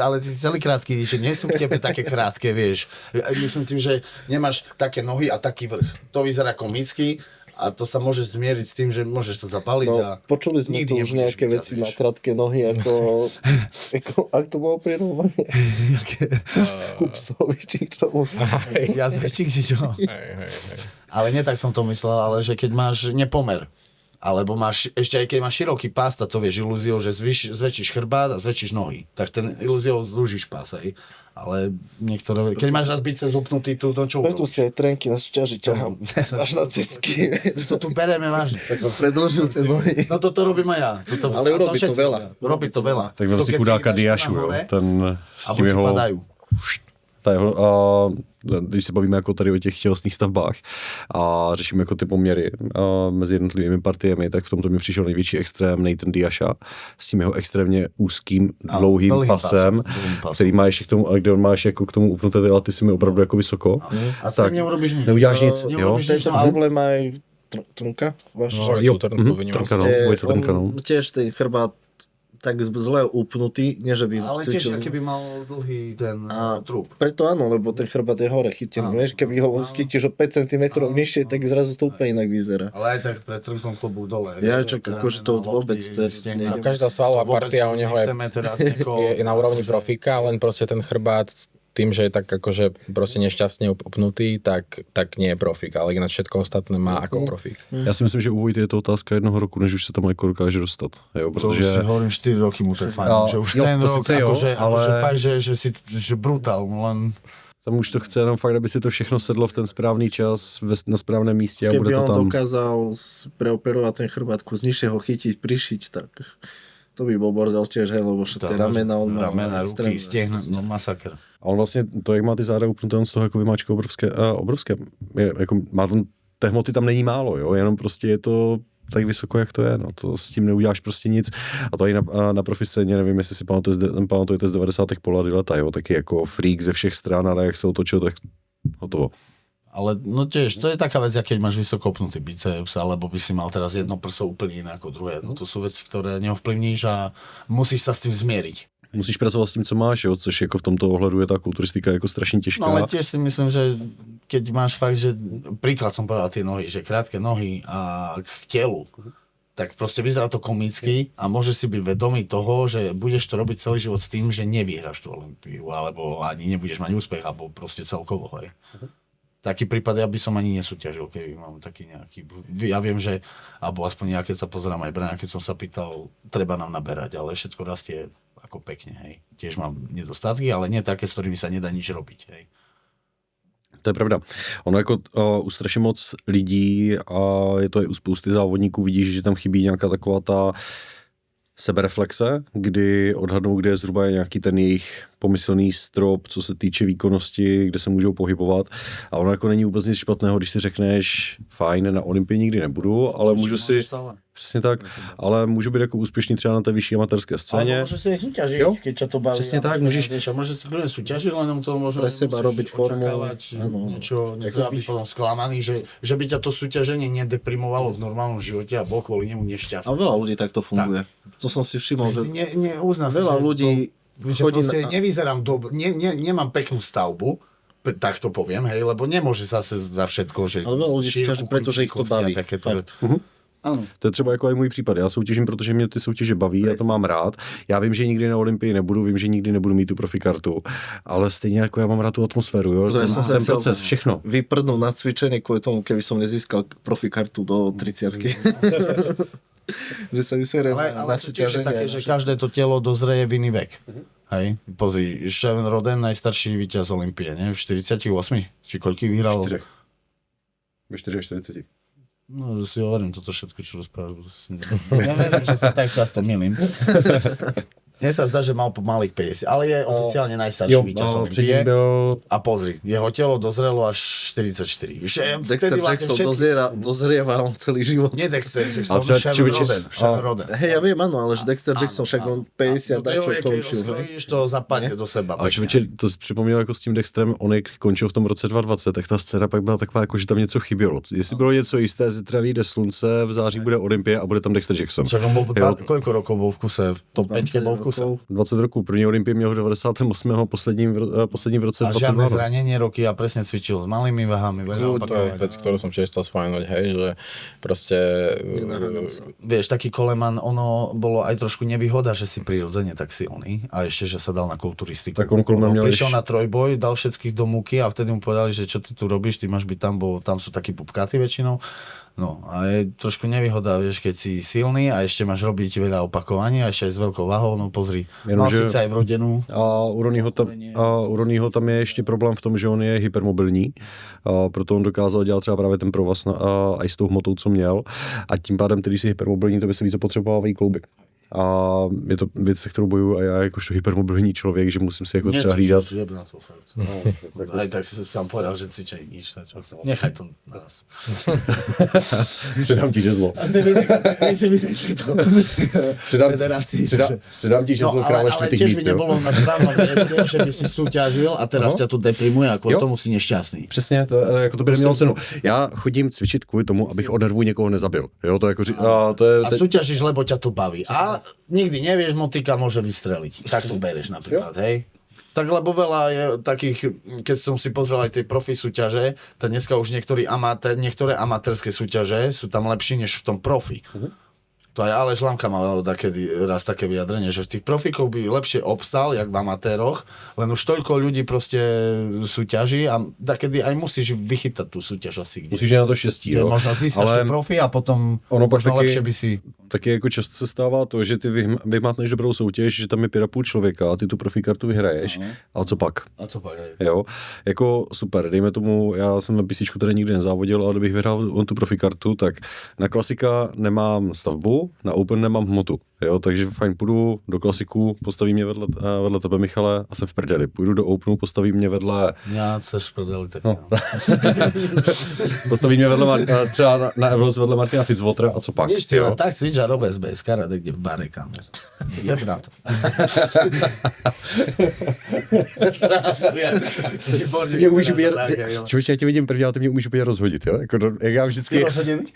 Speaker 2: ale ty si celý krátky, že nie sú k tebe také krátke, vieš. Myslím tým, že nemáš také nohy a taký vrch. To vyzerá komicky. A to sa môže zmieriť s tým, že môžeš to zapaliť.
Speaker 4: No,
Speaker 2: a
Speaker 4: počuli sme tu už nejaké veci na krátke nohy, ako ak to bolo prirovnanie. Kupsovi, či k tomu.
Speaker 2: Ja zväčšík, či čo? Ale nie tak som to myslel, ale že keď máš nepomer, alebo máš, ešte aj keď máš široký pás, to vieš ilúziou, že zväčšíš chrbát a zväčšíš nohy. Tak ten ilúziou zdúžiš pás, hej. Ale niektoré, keď máš raz biceps upnutý, tu do čo urobíš?
Speaker 4: Preto si aj trenky na súťaži ťahám až na cecky.
Speaker 2: To tu bereme vážne.
Speaker 4: Predĺžil tie nohy.
Speaker 2: No toto robím aj ja.
Speaker 4: Ale urobí to veľa.
Speaker 2: Robí to veľa.
Speaker 3: Tak byl si chudáka Diašu, jo. Ten s tím jeho... Když se bavíme jako tady o těch tělesných stavbách a řešíme jako ty poměry mezi jednotlivými partiemi, tak v tomto mi přišel největší extrém Nathan Diasha s tím jeho extrémně úzkým, dlouhým pasem, který má ještě k tomu, ale kde on má ještě jako k tomu upnuté ty laty si mi opravdu jako vysoko.
Speaker 2: A s tím neurobíš nic.
Speaker 3: Neuděláš nic, jo.
Speaker 4: Tento problém má aj trnka.
Speaker 3: Trnka, no.
Speaker 4: Tiež ten chrbát tak zle upnutý, nie že by...
Speaker 2: Ale tiež keby mal dlhý ten trup.
Speaker 4: Preto áno, lebo ten chrbát je hore chytený. Vieš, keby ho chytíš o 5 cm nižšie, tak zrazu to úplne inak vyzerá.
Speaker 2: Ale aj tak pre trnkom klobúk dole.
Speaker 4: Ja čak, akože to vôbec...
Speaker 1: Každá svalová partia u neho je na úrovni profíka, len proste ten chrbát tým, že je tak akože proste nešťastne upnutý, tak nie je profík, ale ináč všetko ostatné má ako profík.
Speaker 3: Já si myslím, že u Vojty je to otázka jednoho roku, než už se tam jako dokáže dostat. Jo, protože...
Speaker 2: To už si hovorím 4 roky mu to je fajn, že už ten rok, akože fakt, že brutál, len...
Speaker 3: Tam už to chce jenom fakt, aby si to všechno sedlo v ten správný čas, na správném místě a bude to tam.
Speaker 4: Keby on dokázal preoperovať ten chrbátku z nižšieho chytiť, prišiť, tak to by bol bordel tiež, hej, lebo všetky ramena, on má
Speaker 2: ruky, stehna, no masaker.
Speaker 3: A on vlastně, to jak má ty záda upnuté, on z toho jako vymáčka obrovské. Jako, má tam, té hmoty tam není málo, jo, jenom prostě je to tak vysoko, jak to je, no, to s tím neuděláš prostě nic. A to i na profisceně, nevím, jestli si pamatujete z 90. Paula Dilleta, jo, taky jako freak ze všech stran, ale jak se otočil, tak hotovo.
Speaker 2: Ale no tiež, to je taká vec, keď máš vysoko opnutý biceps, alebo by si mal teraz jedno prso úplne iné ako druhé. No to sú veci, ktoré neovplyvníš a musíš sa s tým zmieriť.
Speaker 3: Musíš pracovat s tím, co máš, jo, což jako v tomto ohledu je ta kulturistika jako strašně těžká.
Speaker 2: No ale tiež si myslím, že keď máš fakt, že príklad som povedal tie nohy, že krátke nohy a k telu, tak proste vyzerá to komicky a môžeš si byť vedomý toho, že budeš to robiť celý život s tým, že nevyhráš tú Olympiu, alebo ani nebudeš mať úspech, alebo proste celkovo, hej. Taký prípad ja by som ani nesúťažil, keby mám taký nejaký... Ja viem, že, alebo aspoň ja keď sa pozerám aj Brana, keď som sa pýtal, treba nám naberať, ale všetko rastie ako pekne, hej. Tiež mám nedostatky, ale nie také, s ktorými sa nedá nič robiť, hej.
Speaker 3: To je pravda. Ono jako u strašně moc lidí a je to i u spousty závodníků, vidíš, že tam chybí nějaká taková ta sebereflexe, kdy odhadnou, kde je zhruba nějaký ten jejich pomyslný strop, co se týče výkonnosti, kde se můžou pohybovat. A ono jako není vůbec nic špatného, když si řekneš, fajn, na Olympii nikdy nebudu, ale můžu si... Přesně tak, ale můžu být jako úspěšný třeba na té vyšší amatérské scéně.
Speaker 2: Ale môžeš si aj súťažiť, keď ťa to baví.
Speaker 3: Přesně tak, môžeš
Speaker 2: si kľudne súťažiť, len to možno
Speaker 4: pre seba robiť formu.
Speaker 2: Niečo, byť potom sklamaný, že by ťa to súťaženie nedeprimovalo v normálnom živote a bol kvôli nemu nešťastný.
Speaker 4: A veľa ľudí takto funguje. To som si všimol, že
Speaker 2: veľa ľudí chodí nevyzerám dobre, nemám peknú stavbu, tak to poviem, hej, lebo nemôže zase za všetko, že...
Speaker 4: Ale veľa ľudí súťaží, pretože ich to baví.
Speaker 2: Ano.
Speaker 3: To je třeba jako i můj případ. Já soutěžím, protože mě ty soutěže baví, já to mám rád. Já vím, že nikdy na Olympii nebudu, vím, že nikdy nebudu mít tu profikartu, ale stejně jako já mám rád tu atmosféru, jo?
Speaker 4: To ja som sa
Speaker 3: ten
Speaker 4: chcel
Speaker 3: proces, všechno.
Speaker 4: vyprdnúť na cvičenie kvôli tomu, keby som nezískal profikartu do 30-ky. Že sa vyserem
Speaker 2: Ale
Speaker 4: na
Speaker 2: to tiež je
Speaker 4: súťaženie.
Speaker 2: také, že každé to telo dozrie v iný vek. Hej, pozri, Sean Roden, najstarší víťaz Olympie, ne? V 48, či koľký vyhral?
Speaker 3: Ve 44.
Speaker 2: No, si hovorím toto všetko, čo rozprávaš. Neverím, že sa tak často milím. Mne sa zdá, že mal pomalých 50, ale je oficiálne najstarší víťaz Olympie. A pozri, jeho telo dozrelo až 44.
Speaker 4: Dexter Jackson dozrieval celý život.
Speaker 2: Nie Dexter Jackson,
Speaker 3: Ale
Speaker 2: Sean Roden.
Speaker 4: Hej, ja viem, áno, ale že Dexter Jackson však on 50 dačo končil.
Speaker 2: Skrojíš to zapadne do seba.
Speaker 3: A člověče, to si připomněl jako s tím Dextrem, on jak končil v tom roce 2020, tak ta scéna pak byla taková, jako že tam něco chybělo. Jestli bylo něco jisté, zítra vyjde slunce, v září bude Olympie a bude tam Dexter Jackson.
Speaker 2: Však on bol, koľko rokov bol v kuse? V top 5 bol v kuse?
Speaker 3: 20 roků, první Olympii měl v 98. poslední v roce
Speaker 2: A žiadne
Speaker 3: 22.
Speaker 2: zranenie roky a presne cvičil s malými váhami.
Speaker 1: To je vec, ktorú som tiež chcel spomenúť, hej, že proste...
Speaker 2: Vieš, taký Coleman, ono bolo aj trošku nevýhoda, že si prirodzene tak silný a ešte, že sa dal na kulturistiku.
Speaker 3: Tak on Coleman měl
Speaker 2: prišiel na trojboj, dal všetkých do múky a vtedy mu povedali, že čo ty tu robíš, ty máš byť tam, bo tam sú takí pupkáci väčšinou. No a je trošku nevýhoda, vieš, keď si silný a ešte máš robiť veľa opakovaní a ešte aj s veľkou váhou, no pozri, mal síce aj vrodenú.
Speaker 3: A u Ronnieho tam je ještě problém v tom, že on je hypermobilní, a proto on dokázal dělat třeba právě ten provaz i s tou hmotou, co měl, a tím pádem, když si hypermobilní, to by se více potřeboval klouby. A je to věc, se kterou bojuju a já jakožto hypermobilní člověk, že musím si jako třeba hlídat.
Speaker 2: Aj tak si sám povedal, že cvičej nič. Nechaj to na nás.
Speaker 3: Předám ti žezlo. Předám ti žezlo krále čtvrtých míst.
Speaker 2: Ale tiež by nebolo na správnom mieste, že by si súťažil a teraz ťa to deprimuje a kvôli tomu si nešťastný.
Speaker 3: Přesně, jako to by nemělo cenu. Já chodím cvičit kvůli tomu, abych od nervů někoho nezabil. Jo, to jako
Speaker 2: a súťažíš, lebo ťa to baví. A nikdy nevieš, motika môže vystreliť. Tak to bereš napríklad, hej? Tak lebo veľa je takých, keď som si pozrel aj tie profi súťaže, tak dneska už niektoré amatérske súťaže sú tam lepšie než v tom profi. To aj Aleš Lamka mal takedy raz také vyjadrenie, že v tých profíkov by lepšie obstal, jak v amatéroch, len už toľko ľudí proste súťaží a takedy aj musíš vychytať tú súťaž asi.
Speaker 3: Musíš na to štěstí, jo.
Speaker 2: Možno získaš ty profi a potom
Speaker 3: ono pak
Speaker 2: možno
Speaker 3: taky,
Speaker 2: lepšie by si...
Speaker 3: Taky jako často se stává to, že ty vymátneš dobrou soutěž, že tam je 5,5 člověka a ty tu profikartu vyhraješ. A co pak? Jo, jako super, dejme tomu, já jsem na písničku tady nikdy nezávodil, ale kdybych vyhrál on tu profikartu, tak na klasika nemám stavbu, na Open nemám hmotu, jo, takže fajn, půjdu do klasiku, postaví mě vedle tebe, Michale, a jsem v prdeli. Půjdu do Openu, postaví mě vedle...
Speaker 2: Já seš v prdeli, tak
Speaker 3: no. Postaví mě vedle, třeba na Evelos vedle Martina Fitzwatera, a co pak?
Speaker 2: Víš ty, tak cvič a rob SBS, karate, kde v bare, kam. Jeb na to.
Speaker 3: Mě umíš ubíjet, člověče, já tě vidím první, ale ty mě umíš ubíjet rozhodit, jo? Jako, jak já vždycky...
Speaker 2: Ty rozhoděný?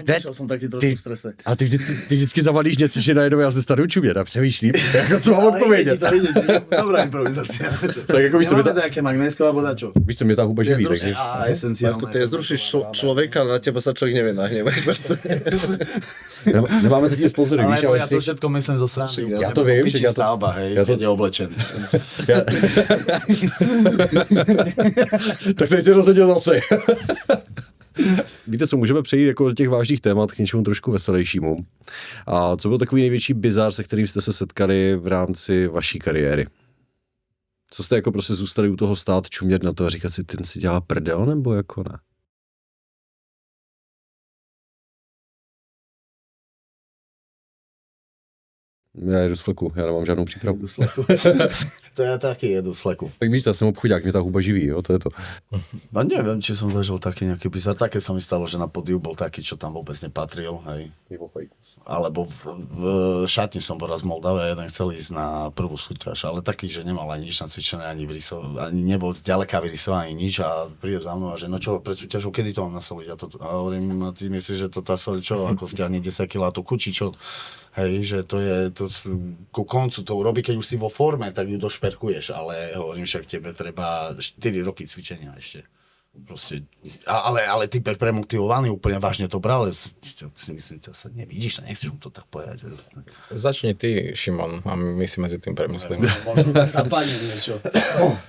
Speaker 3: Ne,
Speaker 2: jsem taky trošku v strese.
Speaker 3: A ty vždycky zavalíš něco, že najednou já se starou čumět a přemýšlím, jako co mám odpovědět.
Speaker 2: Dobrá improvizace.
Speaker 3: Tak jako víš, co mi ta...
Speaker 2: Jaké magnésko alebo dačo?
Speaker 3: Víš, co mě ta huba živí, takže...
Speaker 2: Esenciálne.
Speaker 4: Ty zrušíš človeka, na teba sa človek nevie nahnevať.
Speaker 3: Nemáme zatím sponzory, víš,
Speaker 2: ale ja to všetko myslím zo strany.
Speaker 3: Já to vím, že
Speaker 2: stavba, hej, keď je oblečený.
Speaker 3: Tak teď jsi rozhodil zase. Víte co, můžeme přejít jako do těch vážných témat k něčemu trošku veselějšímu. A co byl takový největší bizár, se kterým jste se setkali v rámci vaší kariéry? Co jste jako prostě zůstali u toho stát, čumět na to a říkat si, ten si dělá prdel, nebo jako ne? Já jedu z fleku, já nemám žádnou přípravu.
Speaker 2: To ja taky jedu z fleku.
Speaker 3: Tak víš, já jsem obchodák, mě ta huba živí, jo, to je to.
Speaker 2: No neviem, či som zažil taký nejaký bizar. Také sa mi stalo, že na podiu bol taký, čo tam vôbec nepatril, hej. Alebo v šatni som bol raz v Moldave a jeden chcel ísť na prvú súťaž, ale taký, že nemal ani nič nacvičené, ani nebol zďaleka vyrysovaný nič a príde za mnou a že no čo, pred súťažou, kedy to mám nasoliť? A hovorím, a ty myslíš, že to tá soliť čo, ako stiahne 10 kg tú kuči, čo? Hej, že to je, ku koncu to urobí, keď už si vo forme, tak ju došperkuješ, ale hovorím, však tebe treba 4 roky cvičenia ešte. Proste, ale typek premotivovaný úplne vážne to bral, si myslím, že sa nevidíš a nechceš mu to tak povedať.
Speaker 1: Začni ty, Šimon, a my si medzi tým premyslíme.
Speaker 2: Možno napadne niečo.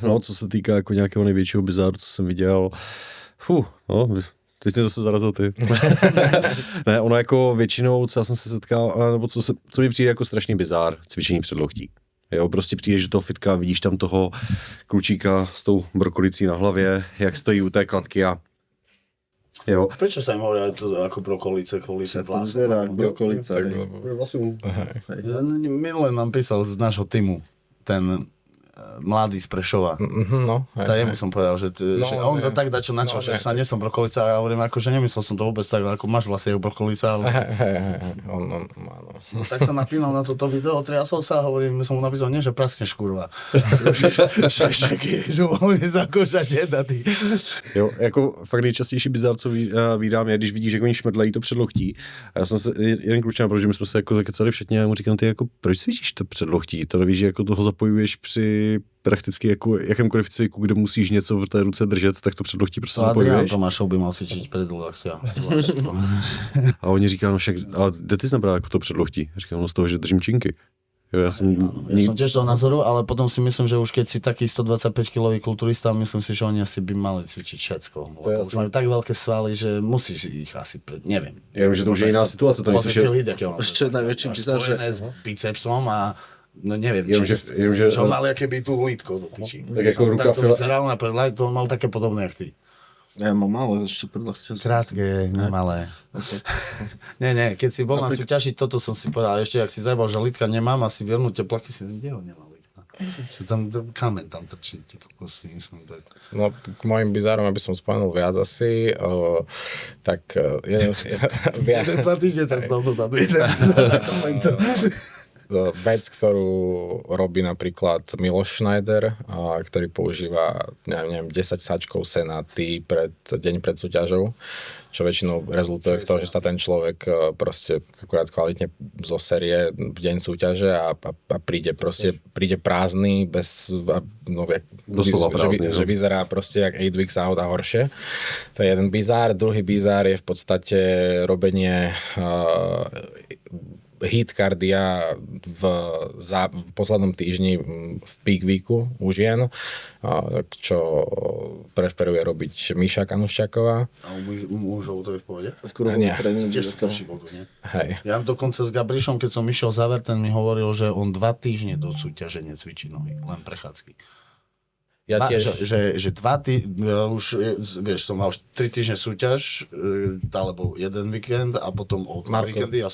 Speaker 3: No, co se týká jako nějakého největšího bizáru, co jsem viděl, ty jsi zase zarazil ty. Ne, ono jako většinou, co já jsem se setkal, nebo co mi přijde jako strašný bizár, cvičení předloktí. Jo, prostě přijdeš do toho fitka, vidíš tam toho klučíka s tou brokolicí na hlavě, jak stojí u té kladky a jo.
Speaker 2: Prečo sa im hovorí to ako brokolice, kvôli
Speaker 4: Sa to vyzerá ako brokolica.
Speaker 2: Minule nám písal z nášho týmu ten mladý z Prešova.
Speaker 1: No,
Speaker 2: Tá jemu som povedal, že on to tak dačo načal, že sa nie som brokolica a ja hovorím, akože nemyslel som to vôbec tak, ako máš vlastne ako brokolica, ale...
Speaker 1: áno.
Speaker 2: No, tak sa napínal na toto video, triasol sa a hovorím, som mu napísal, nie, že praskneš, kurva. Však mohli zakúšať jedna, ty.
Speaker 3: Jo, jako fakt nejčastější bizár, co vídám, je, když vidíš, jak oni šmrdlají to předloktí. A já jsem se, jeden klučina, protože my jsme se jako zakecali všetně, a já mu říkám, ty jako, proč cvičíš to předloktí? To nevíš, že jako toho zapojuješ při prakticky jako jakémkoliv cviku, kde musíš něco v té ruce držet, tak to předloktí prostě zapojuješ.
Speaker 2: Adrián Tomášov by mal cvičiť predlakcia.
Speaker 3: A oni říkají, no však, ale kde ty jsi nabral jako to předloktí? Říkám, no z toho, že držím činky. Jo, ja som
Speaker 2: tiež toho názoru, ale potom si myslím, že už keď si taký 125-kilový kulturista, myslím si, že oni asi by mali cvičiť všetko. Lebo už majú tak veľké svaly, že musíš ich asi, neviem.
Speaker 3: Ja viem, že to už je iná situácia. To
Speaker 4: ešte najväčší bizár, že...
Speaker 2: s bicepsom a no neviem,
Speaker 3: že
Speaker 2: on mal aké by tu lítko do piči.
Speaker 3: Tak ako ruka...
Speaker 2: Tak to vyzeral na predlaj, to on mal také podobné, jak ty.
Speaker 4: Ja mám málo ešte predlahčia.
Speaker 2: Krátke, nemalé. Okay. nie, keď si bol na súťaži, toto som si povedal, ešte ak si zajebal, že lítka nemám, asi viernuté plaky si kde ho nemá lítka. Že tam kamen tam trčí, ty kokosy, myslím tak.
Speaker 1: No, k mojim bizárom, aby som spomenul viac asi, tak...
Speaker 2: Jeden 2 týždne sa stal dozadu,
Speaker 1: vec, ktorú robí napríklad Miloš Schneider, ktorý používa, neviem, 10 sáčkov sena deň pred súťažou, čo väčšinou rezultuje v tom, že sa ten človek proste akurát kvalitne zoserie v deň súťaže a príde prázdny,
Speaker 3: doslova prázdny,
Speaker 1: že vyzerá proste jak 8 weeks out a horšie. To je jeden bizár. Druhý bizár je v podstate robenie hit kardia v poslednom týždni v peak weeku u žien, čo preferuje robiť Míša Kanuščáková.
Speaker 2: A u mužov to je v pohode?
Speaker 1: Nie.
Speaker 2: Tiež to trší vodu, nie?
Speaker 1: Hej.
Speaker 2: Ja dokonca s Gabrišom, keď som išiel záver, ten mi hovoril, že on 2 týždne do súťaže necvičí nohy, len prechádzky.
Speaker 1: Ja tiež...
Speaker 2: Že 2 týždne, už, vieš, som mal 3 týždne súťaž, alebo jeden víkend a potom o 2 víkendy a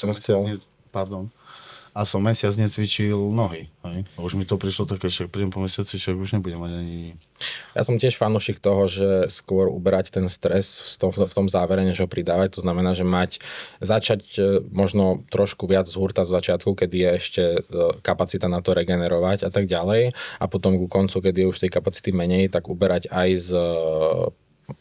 Speaker 2: som mesiac necvičil nohy. Hej? A už mi to prišlo také, že prídem po mesiaci, že už nebudem mať ani...
Speaker 1: Ja som tiež fanúšik toho, že skôr uberať ten stres v tom závere, než ho pridávať. To znamená, že začať možno trošku viac z hurta z začiatku, kedy je ešte kapacita na to regenerovať a tak ďalej. A potom ku koncu, kedy je už tej kapacity menej, tak uberať aj z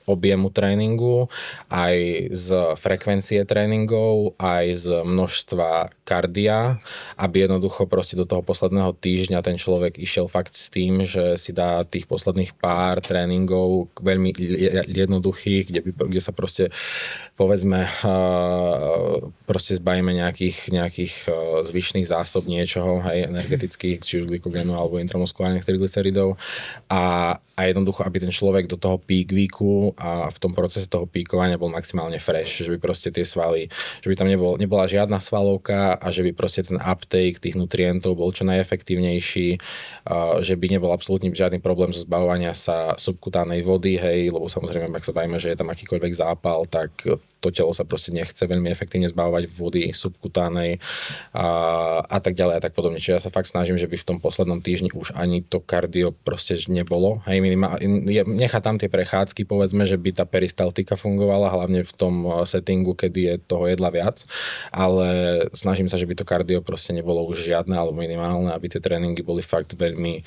Speaker 1: objemu tréningu, aj z frekvencie tréningov, aj z množstva kardia, aby jednoducho proste do toho posledného týždňa ten človek išiel fakt s tým, že si dá tých posledných pár tréningov veľmi jednoduchých, kde sa proste povedzme proste zbavíme nejakých zvyšných zásob niečoho, hej, energetických, či už glykogénu alebo intramuskulárnych triglyceridov a jednoducho, aby ten človek do toho peak weeku a v tom procese toho píkovania bol maximálne fresh, že by proste tie svaly, že by tam nebola žiadna svalovka a že by proste ten uptake tých nutrientov bol čo najefektívnejší, že by nebol absolútne žiadny problém so zbavovania sa subkutánej vody, hej, lebo samozrejme, ak sa bavíme, že je tam akýkoľvek zápal, tak to telo sa proste nechce veľmi efektívne zbavovať vody subkutánej a tak ďalej a tak podobne. Čiže ja sa fakt snažím, že by v tom poslednom týždni už ani to kardio proste nebolo. Hej, nechá tam tie prechádzky, povedzme, že by tá peristaltika fungovala, hlavne v tom settingu, kedy je toho jedla viac, ale snažím sa, že by to kardio proste nebolo už žiadne alebo minimálne, aby tie tréningy boli fakt veľmi,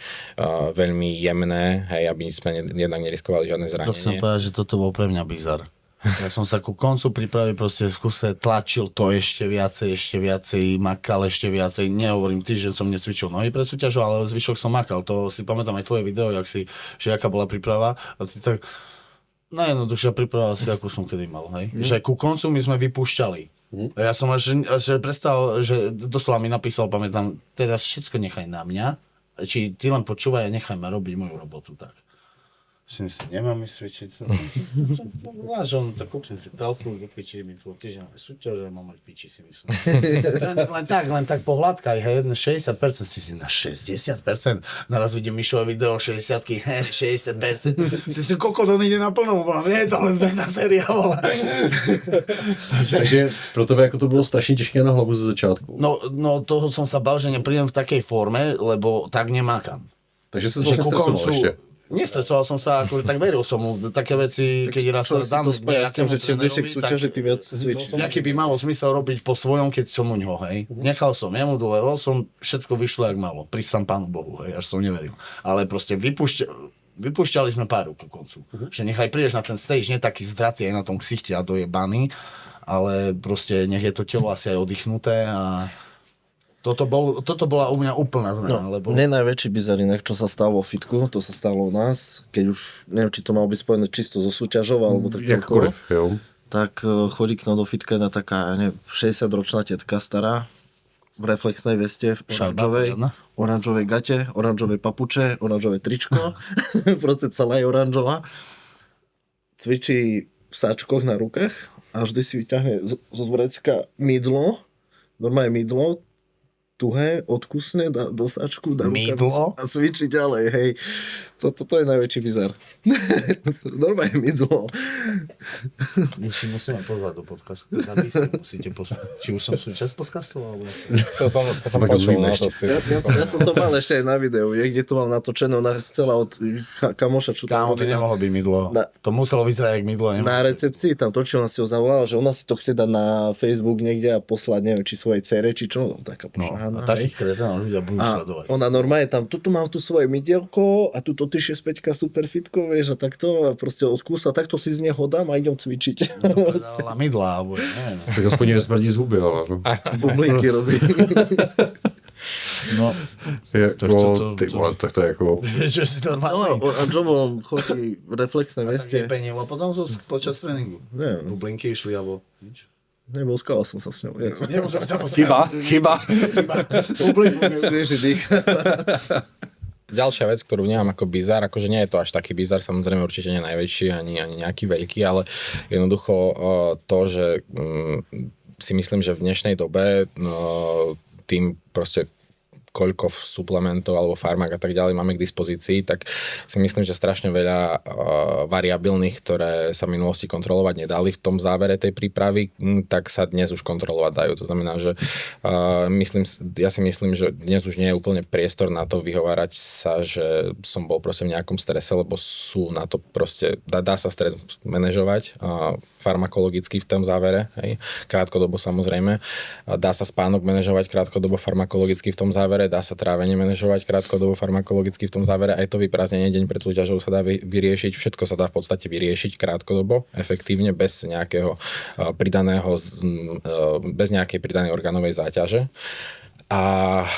Speaker 1: veľmi jemné, hej, aby sme jednak neriskovali žiadne zranenie.
Speaker 2: To chcem povedať, že toto bol pre mňa bizar. Ja som sa ku koncu prípravy proste v kuse tlačil to ešte viacej, makal ešte viacej. Nehovorím týždeň som necvičil nohy pred súťažou, ale zvyšok som makal. To si pamätám aj tvoje video, že aká bola príprava. A ty tak... Najjednoduchšia príprava asi, ako som kedy mal, hej. Že ku koncu my sme vypúšťali. Ja som až predstavil, že doslova mi napísal, pamätám, teraz všetko nechaj na mňa, či ty len počúvaj a nechaj ma robiť moju robotu, tak. Si nemám ísť cvičiť. Máš on, tak kúknem si telku, vypičí mi tu týždeň súťaž a mám mať piči, si myslím. len tak pohľadkaj, hej, 60%, si na 60%. Naraz vidím Mišové video, 60%, 60%. Si kokot, on ide naplno, nie je to len jedna séria, vole.
Speaker 3: Takže pro tebe jako to bylo strašně těžké na hlavu ze začátku.
Speaker 2: No toho som sa bál, že neprídem v takej forme, lebo tak nemákam.
Speaker 3: Takže si vlastně stresoval ještě.
Speaker 2: Nestresoval som sa, akože tak veril som mu, také veci, keď raz sa dám
Speaker 4: nejakému trénerovi, súťaže, ty viac cvičíš.
Speaker 2: Nejaký by malo zmysel robiť po svojom, keď som u ňoho, hej. Nechal som, jemu dôveril som, všetko vyšlo jak malo, prisám Pánu Bohu, hej, až som neveril. Ale proste vypúšťali sme páru ku koncu. Že nechaj prídeš na ten stage, nie taký zdratý aj na tom ksichte a dojebaný, ale proste nech je to telo asi aj oddychnuté a toto bola u mňa úplná zmena, lebo...
Speaker 4: Mne najväčší bizar inak, čo sa stalo vo fitku, to sa stalo u nás, keď už, neviem, či to malo byť spojené čisto so súťažou, alebo tak celkovo, tak chodí k nám do fitka jedna taká, neviem, 60-ročná tetka stará, v reflexnej veste, oranžovej gate, oranžovej papuče, oranžové tričko, proste celá je oranžová, cvičí v sáčkoch na rukách a vždy si vyťahne zo vrecka mydlo, normálne mydlo, tuhé, odkusne, dá do sačku, dá
Speaker 2: mydlo
Speaker 4: a cvičí ďalej, hej. Toto je najväčší bizar. Normálne mydlo.
Speaker 2: Si musíme pozvať do podcastu. Musíte pozvať. Či už som súčasť podcastu? Alebo...
Speaker 1: To som počul, no to si...
Speaker 4: Ja som to mal ešte aj na videu, kde to mal natočené, ona chcela od kamoša, čo
Speaker 2: Kámo, to nemohlo byť mydlo. To muselo vyzerať jak mydlo.
Speaker 4: Na recepcii tam točil, ona si ho zavolala, že ona si to chce dať na Facebook niekde a poslať, neviem, či svojej dcere, či čo, taká pošahaná.
Speaker 2: A takých kretenov ľudia budú sledovať.
Speaker 4: Ona normálne tam, tu mám tu svoje mydielko a tuto 365 super fitko, vieš, a takto a proste odkúsla, takto si z neho dám a idem cvičiť.
Speaker 2: Predala mydla, alebo neviem.
Speaker 3: Tak aspoň nesmrdí z huby, ale...
Speaker 4: Bublíky robí.
Speaker 2: No,
Speaker 3: ty vole, tak to je jako...
Speaker 2: Že si normálne.
Speaker 4: A Joe chodí v reflexnej veste.
Speaker 2: Penil a potom sú počas tréningu.
Speaker 4: Neviem.
Speaker 2: Bublinky išli, alebo nič.
Speaker 4: Neboskal som sa s ňou.
Speaker 3: Chyba.
Speaker 4: Svieži dých.
Speaker 1: Ďalšia vec, ktorú vnímam ako bizar, akože nie je to až taký bizar, samozrejme určite nie najväčší, ani nejaký veľký, ale jednoducho to, že si myslím, že v dnešnej dobe tým proste koľko suplementov alebo farmák a tak ďalej máme k dispozícii, tak si myslím, že strašne veľa variabilných, ktoré sa v minulosti kontrolovať nedali v tom závere tej prípravy, tak sa dnes už kontrolovať dajú. To znamená, že ja si myslím, že dnes už nie je úplne priestor na to vyhovárať sa, že som bol proste v nejakom strese, lebo sú na to proste, dá sa stres manažovať farmakologicky v tom závere, hej, krátkodobo samozrejme. Dá sa spánok manažovať krátkodobo farmakologicky v tom závere, dá sa trávenie manažovať krátkodobo farmakologicky v tom závere, aj to vyprázdnenie deň pred súťažou sa dá vyriešiť, všetko sa dá v podstate vyriešiť krátkodobo, efektívne, bez nejakého bez nejakej pridanej orgánovej záťaže. A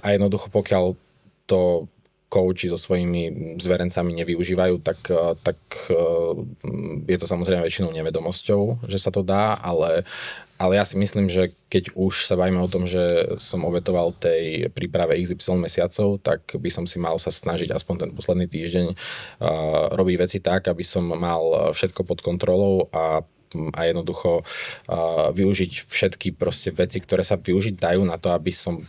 Speaker 1: jednoducho, pokiaľ to kouči so svojimi zverencami nevyužívajú, tak je to samozrejme väčšinou nevedomosťou, že sa to dá, ale ja si myslím, že keď už sa bavíme o tom, že som obetoval tej príprave XY mesiacov, tak by som si mal sa snažiť aspoň ten posledný týždeň robiť veci tak, aby som mal všetko pod kontrolou a jednoducho využiť všetky proste veci, ktoré sa využiť dajú na to, aby som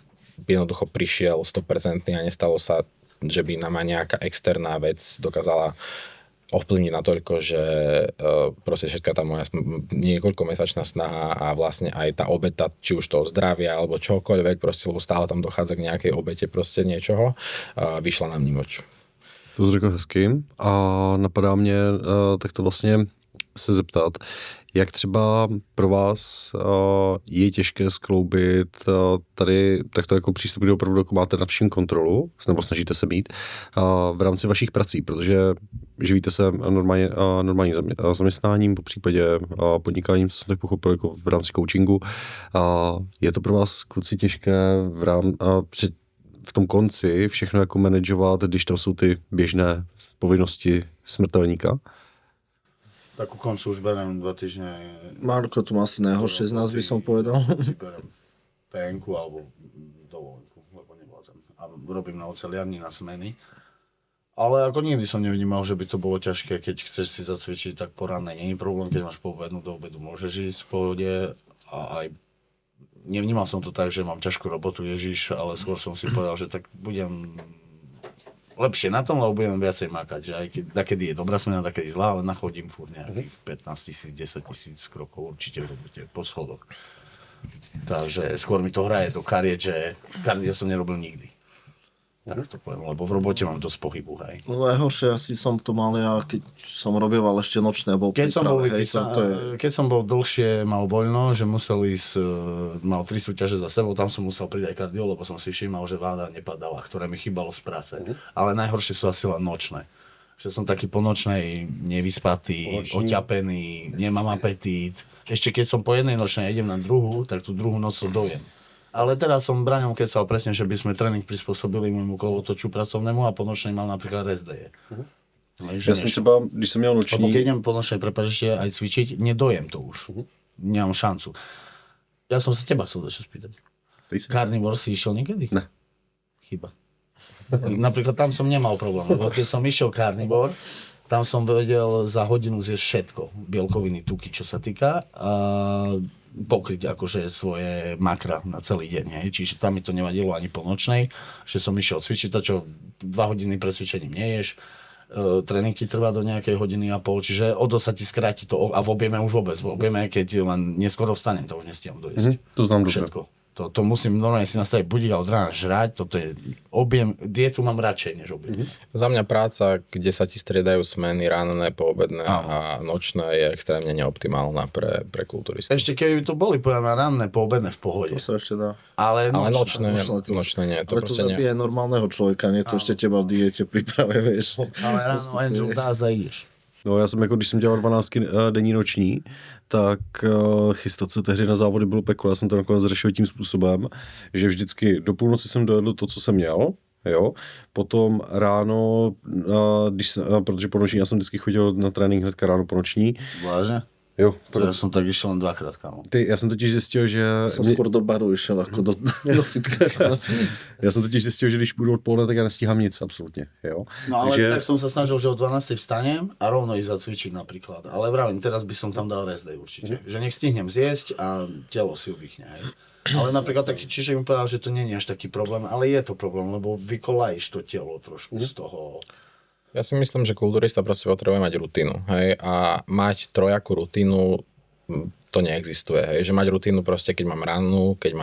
Speaker 1: jednoducho prišiel 100% a nestalo sa, že by na ma nejaká externá vec dokázala ovplyvniť natoľko, že proste všetká tá moja niekoľkomesačná snaha a vlastne aj tá obeta, či už toho zdravia alebo čokoľvek, proste, lebo stále tam dochádza k nejakej obete proste niečoho, vyšla na vnímoč.
Speaker 3: To jsi řekl hezky a napadá mě takto vlastně se zeptat, jak třeba pro vás je těžké skloubit tady takto jako přístup, kdy opravdu jako máte nad vším kontrolu, nebo snažíte se mít v rámci vašich prací, protože živíte se normálně zaměstnáním, po případě podnikáním, co jsem tak pochopil, jako v rámci coachingu. Je to pro vás, kluci, těžké v tom konci všechno jako manažovat, když tam jsou ty běžné povinnosti smrtelníka?
Speaker 2: Tak ku koncu už berem 2 týždne.
Speaker 4: Marko tu má asi najhoršie z nás, by som povedal.
Speaker 2: Berem PN-ku alebo dovolenku, lebo nevládzem. A robím na oceliarni, na smeny. Ale ako nikdy som nevnímal, že by to bolo ťažké, keď chceš si zacvičiť, tak po rannej nie je problém, keď máš po obednú, do obedu môžeš ísť v pohode. A aj nevnímal som to tak, že mám ťažkú robotu, Ježiš, ale skôr som si povedal, že tak budem lepšie na tom, lebo budem viacej makať, že aj keď je dobrá smena, takedy zlá, ale nachodím furt nejakých 15 000, 10 000 krokov určite v robote po schodoch. Takže skôr mi to hraje do kariet, že kardio som nerobil nikdy. Tak to poviem, lebo v robote mám dosť pohybu, hej.
Speaker 4: No najhoršie asi som to mal ja, keď som robieval ešte nočné, bol
Speaker 2: Keď som bol dlhšie, mal voľno, že musel ísť, mal 3 súťaže za sebou, tam som musel pridať kardio, lebo som si všímal, že váda nepadala, ktoré mi chýbalo z práce. Ale najhoršie sú asi len nočné. Že som taký po nočnej nevyspatý, oťapený, nemám apetít. Ešte keď som po jednej nočnej idem na druhú, tak tú druhú noc to dojem. Ale teraz som Braňom kecal presne, že by sme tréning prispôsobili môjmu kolotoču pracovnému a po nočnej mal napríklad rest day.
Speaker 3: Já jsem třeba, když jsem měl
Speaker 2: Lebo
Speaker 3: noční...
Speaker 2: keď idem po nočnej, prepáč, ešte aj cvičiť, nedojem to už. Nemám šancu. Ja som sa teba chcel dačo spýtať. Carnivore si išiel niekedy?
Speaker 3: Ne.
Speaker 2: Chyba. Napríklad tam som nemal problém, lebo keď som išiel Carnivore, tam som vedel za hodinu zjesť všetko. Bielkoviny, tuky, čo sa týka. Pokryť akože svoje makra na celý deň. Hej. Čiže tam mi to nevadilo ani po nočnej, že som išiel cvičiť, to čo 2 hodiny pred cvičením neješ, tréning ti trvá do nejakej hodiny a pol, čiže o dosť sa ti skráti to a v objeme už vôbec. V objeme, keď len neskoro vstanem, to už nestíham dojesť.
Speaker 3: To znám dobře.
Speaker 2: Všetko. To musím normálne si nastaviť budík a od rána žrať, toto je objem, dietu mám radšej než objem.
Speaker 1: Za mňa práca, kde sa ti striedajú smeny ranné, poobedné a nočné, je extrémne neoptimálna pre kulturistov.
Speaker 2: Ešte keby to boli povedané ranné, poobedné v pohode.
Speaker 4: To sa ešte dá.
Speaker 2: Ale
Speaker 1: nočné nie. To
Speaker 4: Ale to
Speaker 1: proste nie.
Speaker 4: zabije normálneho človeka, nie to ešte teba v diete priprave, vieš.
Speaker 2: Ale ráno Angel dá, ideš.
Speaker 3: No já jsem jako, když jsem dělal 12 denní noční, tak chystat se tehdy na závody bylo peklo. Já jsem to nakonec řešil tím způsobem, že vždycky do půlnoci jsem dojedl to, co jsem měl, jo. Potom ráno, protože po noční, já jsem vždycky chodil na trénink hnedka ráno po noční.
Speaker 2: Vážne?
Speaker 3: Jo.
Speaker 2: Ja som tak išiel len 2-krát, kámo.
Speaker 3: Já jsem totiž zjistil, že...
Speaker 4: Som skôr do baru išiel ako do fitka.
Speaker 3: Já jsem totiž zjistil, že když půjdu odpoledne, tak já nestíhám nic, absolutně, jo.
Speaker 2: No ale
Speaker 3: že...
Speaker 2: tak som sa snažil, že o 12 vstanem a rovno ísť zacvičiť napríklad. Ale vravím, teraz by som tam dal rest day určite. Že nech stihnem zjesť a telo si udýchne. Hej. Ale napríklad taký Čižek mi povedal, že to nie je až taký problém, ale je to problém, lebo vykolajíš to telo trošku z toho.
Speaker 1: Ja si myslím, že kulturista proste potrebuje mať rutinu, hej, a mať trojakú rutinu, to neexistuje, hej, že mať rutinu proste, keď mám rannú, keď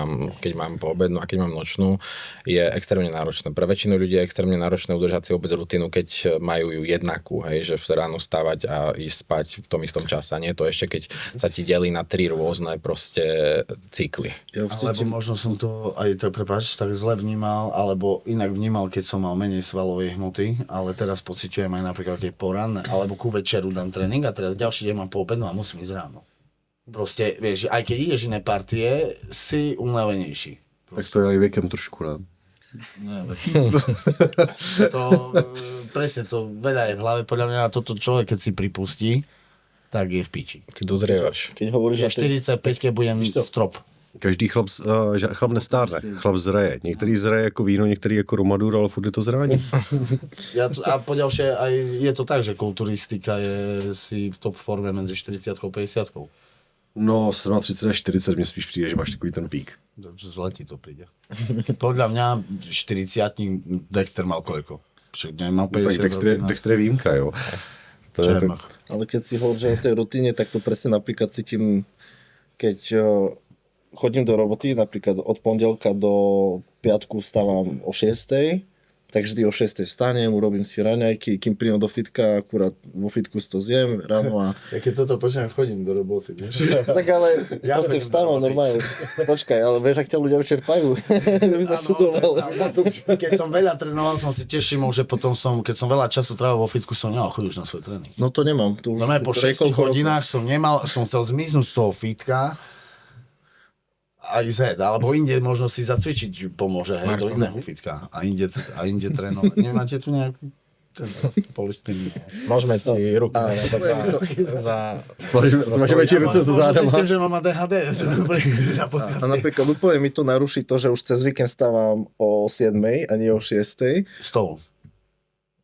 Speaker 1: mám poobednú a keď mám nočnú, je extrémne náročné. Pre väčšinu ľudí je extrémne náročné udržať si vôbec rutinu, keď majú ju jednakú, hej, že ráno vstávať a ísť spať v tom istom čase. Nie to ešte, keď sa ti delí na 3 rôzne proste cykly.
Speaker 4: Ja už
Speaker 2: Alebo možno som to aj tak, prepáč, tak zle vnímal, alebo inak vnímal, keď som mal menej svalovej hmoty, ale teraz pociťujem aj napríklad, keď po ranné, alebo ku večeru dám tréning a teraz ďalší deň mám poobednú a musím ísť ráno. Proste, vieš, aj keď ideš iné partie, si unavenejší.
Speaker 3: Tak to je aj vekem trošku, ne?
Speaker 2: Presne, to veľa je v hlave, podľa mňa toto človek, keď si pripustí, tak je v piči.
Speaker 1: Ty dozrievaš.
Speaker 4: Keď hovoríš,
Speaker 2: Že 45-ke budem strop.
Speaker 3: Každý chlap nestárne, chlap zraje. Některý zraje jako víno, některý jako romadur, ale furt je to zrání.
Speaker 2: A poďalšie, aj je to tak, že kulturistika je si v top forme medzi 40 a 50.
Speaker 3: No, 37 a 40 mě spíš přijde, že máš takový ten pík.
Speaker 2: Zle ti to príde. Podľa mňa 40 Dexter mal koľko? Však nemal 50.
Speaker 3: Dexter je výjimka, jo. To je ten...
Speaker 4: Ale keď si hovoríš o tej rutine, tak to presne napríklad cítim, keď chodím do roboty, napríklad od pondelka do piatku vstávam o 6:00, tak vždy o 6:00 vstanem, urobím si raňajky, kým prídem do fitka, akurát vo fitku si to zjem ráno a...
Speaker 2: Ja keď toto počujem, chodím do roboty.
Speaker 4: Tak ale ja proste vstávam normálne. Počkaj, ale vieš, ak ťa ľudia vyčerpajú? By sa čudoval.
Speaker 2: Keď som veľa trénoval, som si tiež všimol, že potom keď som veľa času trávil vo fitku, som nemal chuť už na svoj tréning.
Speaker 4: No to nemám. To už
Speaker 2: po 6 hodinách som chcel zmiznúť z toho fitka, aj zed, alebo inde možno si zacvičiť pomôže, hej, do iného fitka a inde trénovať. Nemáte tu nejakú? Polistyrén.
Speaker 1: Môžeme ti ruky za...
Speaker 3: Smažíme ti ruce za zádama.
Speaker 2: Myslím, že mám ADHD.
Speaker 4: A napríklad úplne mi to naruší to, že už cez víkend stávam o 7 a nie o 6.
Speaker 2: Stolu.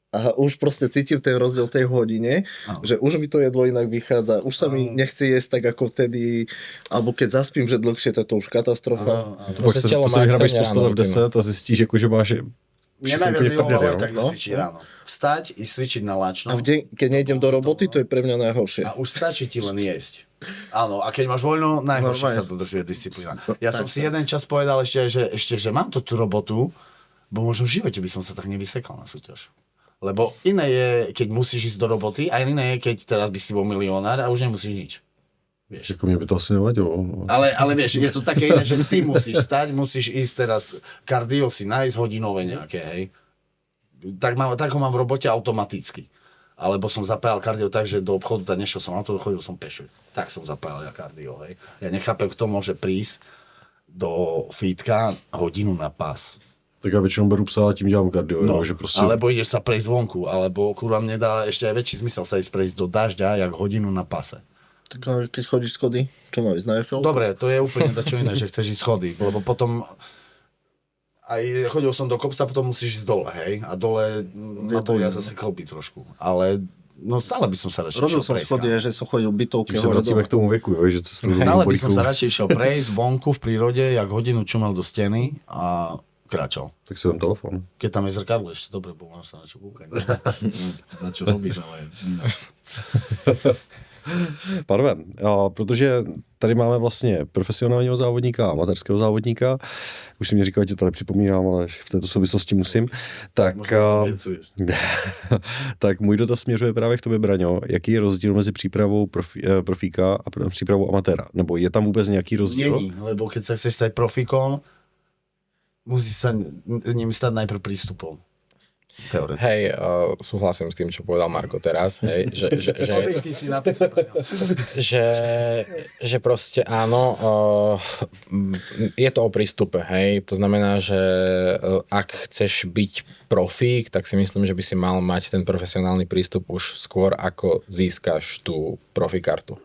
Speaker 4: A už proste cítim ten rozdiel tej hodine, že už mi to jedlo inak vychádza. Už sa mi nechce jesť tak ako vtedy, alebo keď zaspím, že dlhšie, to je to už katastrofa.
Speaker 3: Pak se
Speaker 1: telo má
Speaker 3: vyhrabeš
Speaker 1: extrémne
Speaker 3: po stole
Speaker 1: ráno
Speaker 3: v 10 a zjistíš, jako, že máš
Speaker 2: Mňa najviac vyhovovalo tak
Speaker 3: no?
Speaker 2: cvičiť ráno. Vstať, ísť cvičiť na lačno.
Speaker 4: A v deň, keď nejdem do roboty, to je pre mňa najhoršie.
Speaker 2: A už stačí ti len jesť. Áno, a keď máš voľno, najhoršie
Speaker 4: Normálne.
Speaker 2: sa dodržuje disciplína. Ja som si jeden čas povedal ešte, že mám to tú robotu, bo možno v živote by som sa tak nevysekal na súťaž. Lebo iné je, keď musíš ísť do roboty, a iné je, keď teraz by si bol milionár a už nemusíš nič. Vieš.
Speaker 3: Jako mě by to asi nevadilo.
Speaker 2: Ale vieš, je to také iné, že ty musíš stať, musíš ísť teraz, kardio si nájsť hodinové nejaké, hej. Tak ho mám v robote automaticky. Alebo som zapájal kardio tak, že do obchodu, tak nešiel som na to, chodil som pešo. Tak som zapájal ja kardio, hej. Ja nechápem, kto môže prísť do fitka hodinu na pás.
Speaker 3: Tak já většinou beru psa a tím dělám kardio,
Speaker 2: No,
Speaker 3: že prostě...
Speaker 2: alebo ideš sa prejsť vonku, alebo kurva mne dá ešte aj väčší zmysel sa ísť prejsť do dažďa, jak hodinu na pase.
Speaker 4: Tak ale keď chodíš schody, čo má ísť na Eiffel?
Speaker 2: Dobre, to je úplne dačo iné, že chceš ísť schody, lebo potom aj chodil som do kopca, potom musíš ísť dole, hej, a dole ma to ja zase klopí trošku, ale no stále by som sa radšej
Speaker 4: Robil
Speaker 2: išiel
Speaker 4: som
Speaker 2: prejsť.
Speaker 4: schody, že som chodil bytovky
Speaker 3: Tím se
Speaker 4: hore
Speaker 3: vracíme
Speaker 4: dole.
Speaker 3: k tomu věku, jo, že cestuju s
Speaker 2: Stále by
Speaker 3: bolíku.
Speaker 2: som sa radšej išiel prejsť vonku v prírode, jak hodinu čumel do steny a kráčal.
Speaker 3: Tak si dám telefon.
Speaker 2: Keď tam je zrkadlo, ešte dobre, bo mám sa na čo kúkať. Na čo robíš, ale inak.
Speaker 3: Pánové, protože tady máme vlastně profesionálního závodníka a amatérského závodníka, už si mě říkal, že to nepřipomínám, ale v této souvislosti musím, tak, tak můj dotaz směřuje právě k tobě, Braňo. Jaký je rozdíl mezi přípravou profíka a přípravou amatéra? Nebo je tam vůbec nějaký rozdíl?
Speaker 2: Není, lebo keď sa chceš stať profíkom, musíš sa ním stať najprv prístupom. Teoreticky.
Speaker 1: Hej, súhlasím s tým, čo povedal Marko teraz, hej,
Speaker 2: Ty si napísal.
Speaker 1: že proste áno, je to o prístupe, hej, to znamená, že ak chceš byť profík, tak si myslím, že by si mal mať ten profesionálny prístup už skôr, ako získaš tú profikartu.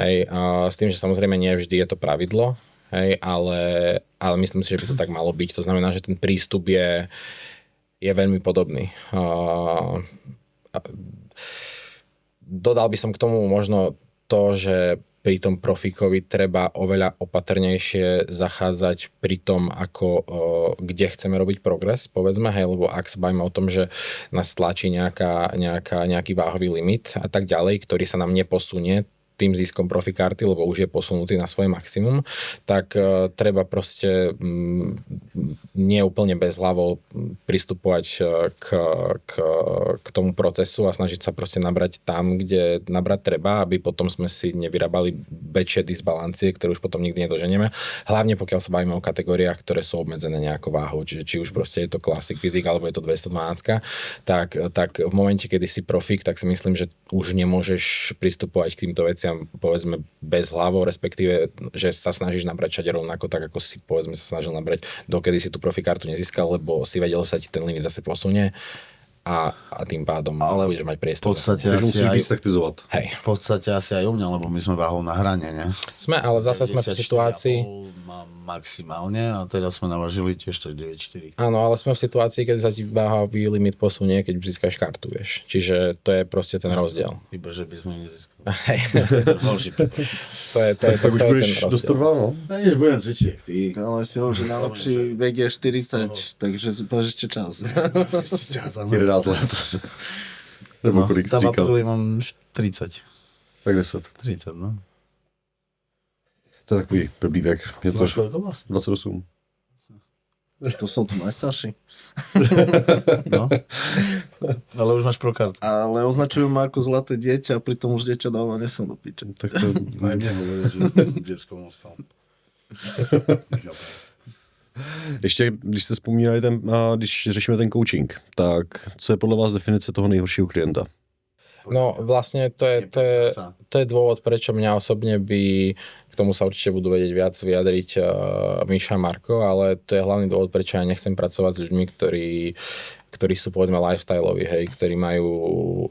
Speaker 1: Hej, s tým, že samozrejme nie vždy je to pravidlo, hej, ale myslím si, že by to tak malo byť, to znamená, že ten prístup je veľmi podobný. Dodal by som k tomu možno to, že pri tom profíkovi treba oveľa opatrnejšie zachádzať pri tom, kde chceme robiť progres, povedzme, hej, lebo ak sa bavíme o tom, že nás tlačí nejaký váhový limit a tak ďalej, ktorý sa nám neposunie tým ziskom profikarty, lebo už je posunutý na svoje maximum, tak treba proste nie úplne bezhlavo pristupovať k tomu procesu a snažiť sa proste nabrať tam, kde nabrať treba, aby potom sme si nevyrábali väčšie disbalancie, ktoré už potom nikdy nedoženieme. Hlavne pokiaľ sa bavíme o kategóriách, ktoré sú obmedzené nejakou váhou, čiže či už proste je to Classic Physique alebo je to 212, tak v momente, kedy si profík, tak si myslím, že už nemôžeš pristupovať k týmto veciam povedzme bez hlavou, respektíve, že sa snažíš nabrať všade rovnako, tak ako si povedzme sa snažil nabrať, dokedy si tú profikartu nezískal, lebo si vedel, že sa ti ten limit zase posunie a tým pádom budeš mať priestor.
Speaker 2: V podstate
Speaker 3: Takže
Speaker 2: asi
Speaker 3: musíš
Speaker 2: aj,
Speaker 3: víc taktizovat.
Speaker 1: Hej.
Speaker 2: v podstate asi aj u mňa, lebo my sme váhou na hrane, ne?
Speaker 1: Sme, ale zase sme v
Speaker 2: 94,5
Speaker 1: situácii...
Speaker 2: mám maximálne a teraz sme navážili tiež tak 9,4.
Speaker 1: Áno, ale sme v situácii, keď sa ti váhavý limit posunie, keď získaš kartu, vieš. Čiže to je proste ten rozdiel.
Speaker 2: Iba, že by sme nezískali.
Speaker 1: Hej.
Speaker 2: Horší prípad.
Speaker 1: To je
Speaker 3: Tak už
Speaker 1: ten
Speaker 3: budeš
Speaker 1: rozdiel.
Speaker 3: dostorval, no?
Speaker 2: Než budem cvičiť, ty.
Speaker 4: Ale si hovorím, že najlepší vek je 40, takže máš ešte čas.
Speaker 2: Ešte čas, áno.
Speaker 3: 11 let. Nebo kolik jsi
Speaker 2: Tam v
Speaker 3: říkal?
Speaker 2: apríli mám 30.
Speaker 3: Tak 10.
Speaker 2: 30, no.
Speaker 3: To je takový blbý věk. Je to
Speaker 2: Máš koľko vlastne?
Speaker 3: 28.
Speaker 4: To som tu najstarší.
Speaker 2: No. Ale už máš pro kartu.
Speaker 4: Ale označujú ma ako zlaté dieťa a pritom už dieťa dávno nesom do piče.
Speaker 3: Tak to...
Speaker 2: Aj mne hovorí, že v detskom ostal.
Speaker 3: Ještě, když jste vzpomínali když řešíme ten coaching, tak co je podle vás definice toho nejhoršího klienta?
Speaker 1: No vlastne to je dôvod, prečo mňa osobne by, k tomu sa určite budú vedieť viac vyjadriť Miša a Marko, ale to je hlavný dôvod, prečo ja nechcem pracovať s ľuďmi, ktorí sú povedzme lifestyleoví, hej, ktorí majú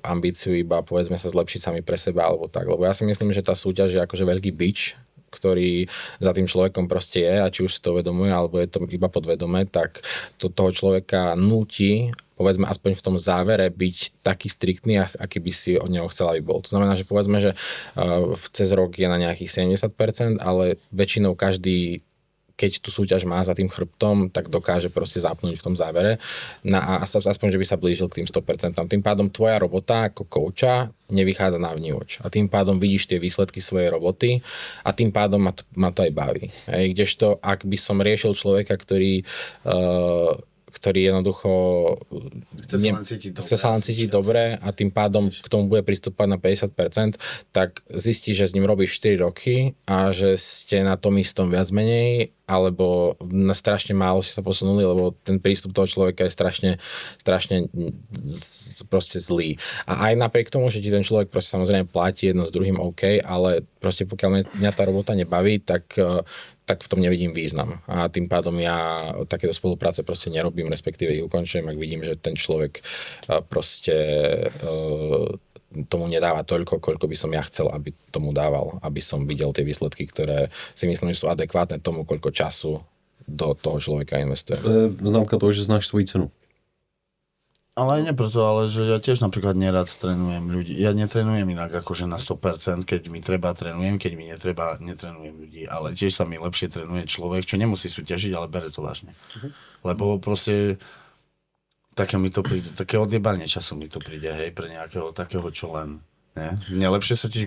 Speaker 1: ambíciu iba povedzme sa zlepšiť sami pre seba alebo tak, lebo ja si myslím, že tá súťaž je akože veľký bič, ktorý za tým človekom proste je a či už si to uvedomuje, alebo je to iba podvedome, tak to toho človeka núti, povedzme aspoň v tom závere, byť taký striktný, aký by si od neho chcel, aby bol. To znamená, že povedzme, že cez rok je na nejakých 70%, ale väčšinou každý, keď tú súťaž má za tým chrbtom, tak dokáže proste zapnúť v tom závere a aspoň, že by sa blížil k tým 100%. Tým pádom tvoja robota ako kouča nevychádza na vnívoč. A tým pádom vidíš tie výsledky svojej roboty a tým pádom ma to aj baví. Kdežto, ak by som riešil človeka, ktorý jednoducho chce sa len cítiť dobre a tým pádom k tomu bude pristúpať na 50%, tak zistí, že s ním robíš 4 roky a že ste na tom istom viac menej, alebo na strašne málo si sa posunuli, lebo ten prístup toho človeka je strašne proste zlý. A aj napriek tomu, že ti ten človek proste samozrejme platí jedno s druhým OK, ale proste pokiaľ mňa tá robota nebaví, tak v tom nevidím význam. A tým pádom ja takéto spolupráce proste nerobím, respektíve ich ukončujem, ak vidím, že ten človek proste tomu nedáva toľko, koľko by som ja chcel, aby tomu dával, aby som videl tie výsledky, ktoré si myslím, že sú adekvátne tomu, koľko času do toho človeka investuje.
Speaker 3: To je známka toho, že znáš svoji cenu.
Speaker 2: Ale nie preto, ale že ja tiež napríklad nerad trénujem ľudí. Ja netrénujem inak akože na 100%, keď mi treba trénujem, keď mi netreba netrénujem ľudí. Ale tiež sa mi lepšie trénuje človek, čo nemusí súťažiť, ale bere to vážne. Lebo proste také mi to príde, také odjebanie času mi to príde, hej, pre nejakého takého, čo len. Ne? Mne lepšie sa ti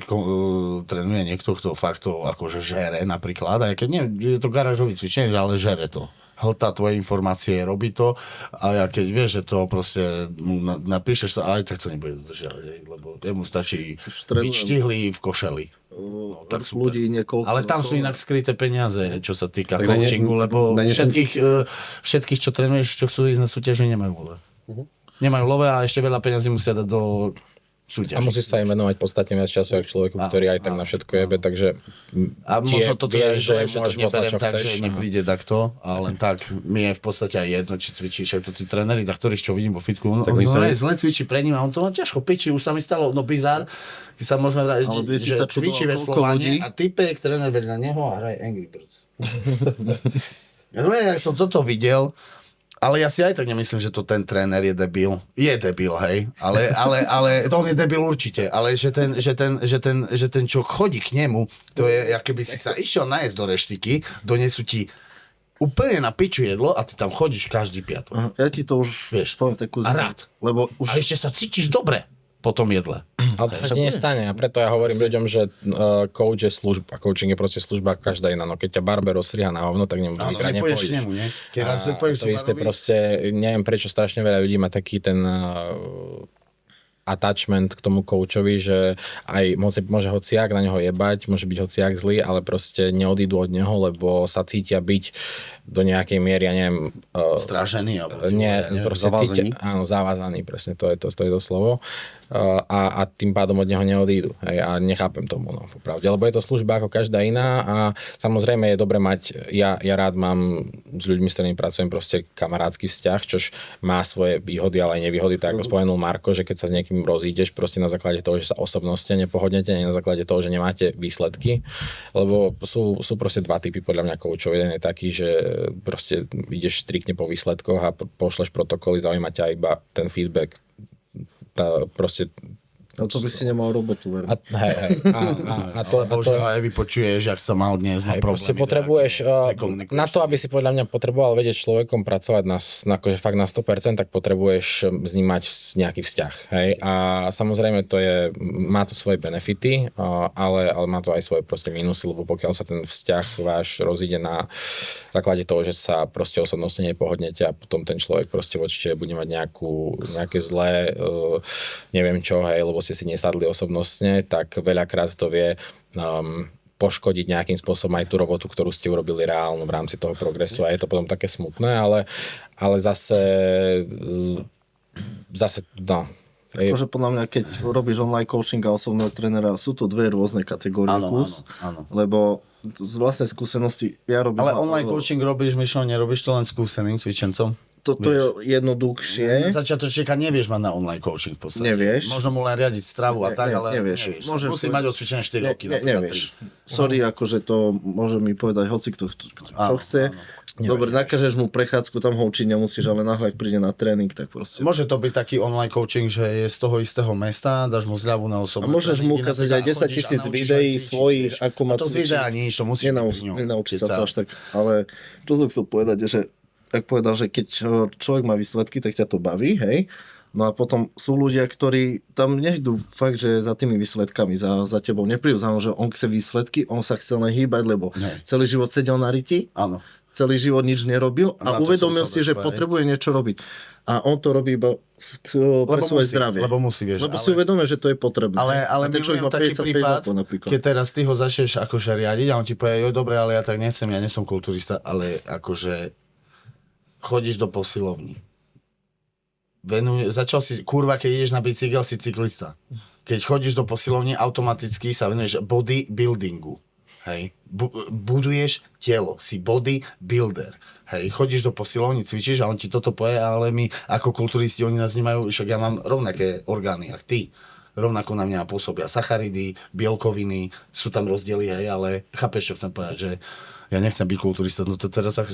Speaker 2: trénuje niekto, kto fakt to akože žere napríklad, aj keď nie, je to garážový cvičenie, ale žere to. Hltá tvoje informácie, robí to a ja keď vieš, že to proste napíšeš to, aj tak to nebude dodržiavať, lebo jemu stačí byť štihlý v košeli. No, tak
Speaker 4: ľudí niekoľko.
Speaker 2: Ale tam sú inak skryté peniaze, čo sa týka coachingu, lebo všetkých, čo trénuješ, čo chcú ísť na súťaži, nemajú love. Nemajú love a ešte veľa peniazí musia dať do súťaži.
Speaker 1: A musíš sa im venovať podstatne viac času ako človeku, ktorý aj tak na všetko jebe, takže
Speaker 2: a možno toto je, že
Speaker 1: môžeš
Speaker 2: neberiem
Speaker 1: čo
Speaker 2: tak,
Speaker 1: chceš.
Speaker 2: že nepríde takto, ale len tak mi je v podstate aj jedno, či cvičíš, aj to tí tréneri, na ktorých čo vidím vo fitku, on zle cvičí pre ním a on to ťažko pičí, už sa mi stalo, no bizár, keď sa môžeme vrátiť, že cvičí ve Slovane a typek, tréner vedľa neho a hraje Angry Birds. Ja som toto videl, ale ja si aj tak nemyslím, že to ten tréner je debil. Je debil, hej. Ale to on je debil určite. Ale že ten, čo chodí k nemu, to je, keby si sa išiel nájsť do reštiky, donesú ti úplne na piču jedlo a ty tam chodíš každý piatok.
Speaker 4: Ja ti to už
Speaker 2: vieš,
Speaker 4: poviem takú
Speaker 2: a rád.
Speaker 4: Lebo
Speaker 2: už... A ešte sa cítiš dobre po tom jedle.
Speaker 1: Ale to sa ti nestane a preto ja hovorím ľuďom, že coach je služba, coaching je proste služba každá iná. No keď ťa barber rozstriha na hovno, tak nemu nepôjdeš. To isté proste, neviem prečo strašne veľa ľudí má taký ten attachment k tomu coachovi, že aj môže hociak na neho jebať, môže byť hociak zlý, ale proste neodídu od neho, lebo sa cítia byť do nejakej miery, ja neviem...
Speaker 2: Strážený?
Speaker 1: Proste zavázaný? Áno, zavázaný, presne, to je to slovo. A tým pádom od neho neodídu. Hej, a nechápem tomu, no, popravde. Lebo je to služba ako každá iná a samozrejme je dobre mať, ja rád mám s ľuďmi, s ktorými pracujem proste kamarátsky vzťah, čož má svoje výhody, ale aj nevýhody, tak ako spomenul Marko, že keď sa s niekým rozídeš proste na základe toho, že sa osobnostne nepohodnete, nie na základe toho, že nemáte výsledky, lebo sú proste dva typy podľa mňa koučov. Jeden je taký, že proste ideš striktne po výsledkoch a pošleš protokoly, zaujíma ťa iba ten feedback. Proste...
Speaker 4: A to by si nemal robotu, verím.
Speaker 2: A to aj vypočuješ, jak sa mal dnes, má problémy.
Speaker 1: Proste potrebuješ, na to, aby si podľa mňa potreboval vedieť človekom pracovať akože fakt na 100%, tak potrebuješ s ním mať nejaký vzťah. Hej? A samozrejme má to svoje benefity, ale má to aj svoje proste mínusy, lebo pokiaľ sa ten vzťah váš rozíde na základe toho, že sa proste osobnostne nepohodnete a potom ten človek proste voči bude mať nejaké zlé, neviem čo, hej, lebo ste si nesadli osobnostne, tak veľakrát to vie poškodiť nejakým spôsobom aj tú robotu, ktorú ste urobili reálnu v rámci toho progresu a je to potom také smutné, ale zase no.
Speaker 4: Takže podľa mňa, keď robíš online coaching a osobného trénera, sú to dve rôzne kategórie kus, lebo z vlastnej skúsenosti ja robím...
Speaker 2: Ale online coaching robíš, Mišo, nerobíš to len skúseným cvičencom?
Speaker 4: toto je jednoduchšie.
Speaker 2: Začiatočníka nevieš mať na online coaching v podstate.
Speaker 4: Nevieš.
Speaker 2: Možno mu len riadiť stravu a tak, ale nevieš. Musí mať odcvičené 4 roky.
Speaker 4: Nevieš. Sorry, akože to môže mi povedať hoci kto čo chce. Dobre, nakážeš mu prechádzku, tam ho učiť nemusíš, ale náhle, ak príde na tréning, tak proste.
Speaker 2: Môže to byť taký online coaching, že je z toho istého mesta, dáš mu zľavu na osobnú.
Speaker 4: A môžeš mu ukázať aj 10 000 videí svojich, ako má
Speaker 2: to
Speaker 4: cvičiť.
Speaker 2: videa nič, to musíš
Speaker 4: nenaučiť sa to až tak. Ale čo som chcel povedať, je, že ak povedal, že keď človek má výsledky, tak ťa to baví, hej? No a potom sú ľudia, ktorí tam nejdú fakt, že za tými výsledkami, za tebou neprídu, že on chce výsledky, on sa chcel nehýbať, lebo celý život sedel na riti, celý život nič nerobil a uvedomil si, že potrebuje niečo robiť. A on to robí iba pre svoje zdravie.
Speaker 2: Lebo musí, vieš.
Speaker 4: Lebo si uvedomil, že to je potrebné.
Speaker 2: Ale my budeme taký prípad, keď teraz ty ho začneš akože riadiť a on ti povie, dobre, ale ja tak nechcem, ja nie som kulturista, ale akože chodíš do posilovní. Začal si, kurva, keď ideš na bicykel, si cyklista. Keď chodíš do posilovne, automaticky sa venuješ bodybuildingu. Hej. Buduješ telo, si bodybuilder. Hej. Chodíš do posilovne, cvičíš a on ti toto povie, ale my ako kulturisti, oni nás vnímajú, však ja mám rovnaké orgány, ako ty. Rovnako na mňa pôsobia sacharidy, bielkoviny, sú tam rozdiely, hej, ale chápeš, čo chcem povedať, že ja nechcem byť kulturista, no to teraz a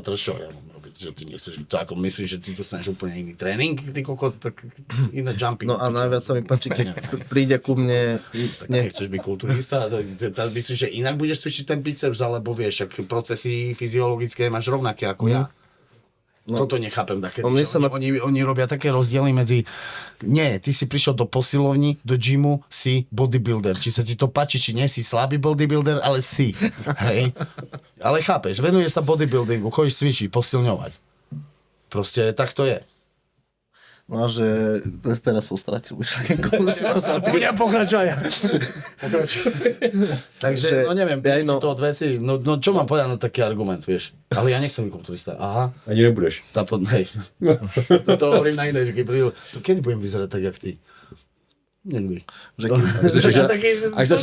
Speaker 2: teraz čo ja mám robiť, že ty nechceš, to ako myslíš, že ty dostaneš úplne iný tréning, ty kokot, tak iné jumping.
Speaker 4: No a najviac sa mi páči, keď príde ku mne...
Speaker 2: Tak nechceš byť kulturista, myslíš, že inak budeš cvičiť ten biceps, alebo vieš, ak procesy fyziologické máš rovnaké ako ja. No. Toto nechápem také. Oni robia také rozdiely medzi... Nie, ty si prišiel do posilovni, do gymu, si bodybuilder. Či sa ti to páči, či nie, si slabý bodybuilder, ale si. Hej. Ale chápeš, venuješ sa bodybuildingu, chodíš cvičiť, posilňovať. Proste tak to je.
Speaker 4: No a že teraz som stratil už.
Speaker 2: Budem pokračovať. Takže, no neviem, to od veci, no čo mám povedať na taký argument, vieš. Ale ja nechcem byť kulturista. Aha.
Speaker 3: Ani nebudeš.
Speaker 2: Hej. To hovorím na iné, že keď prídu, kedy budem vyzerať tak, jak ty? Niekdy.
Speaker 3: Ak to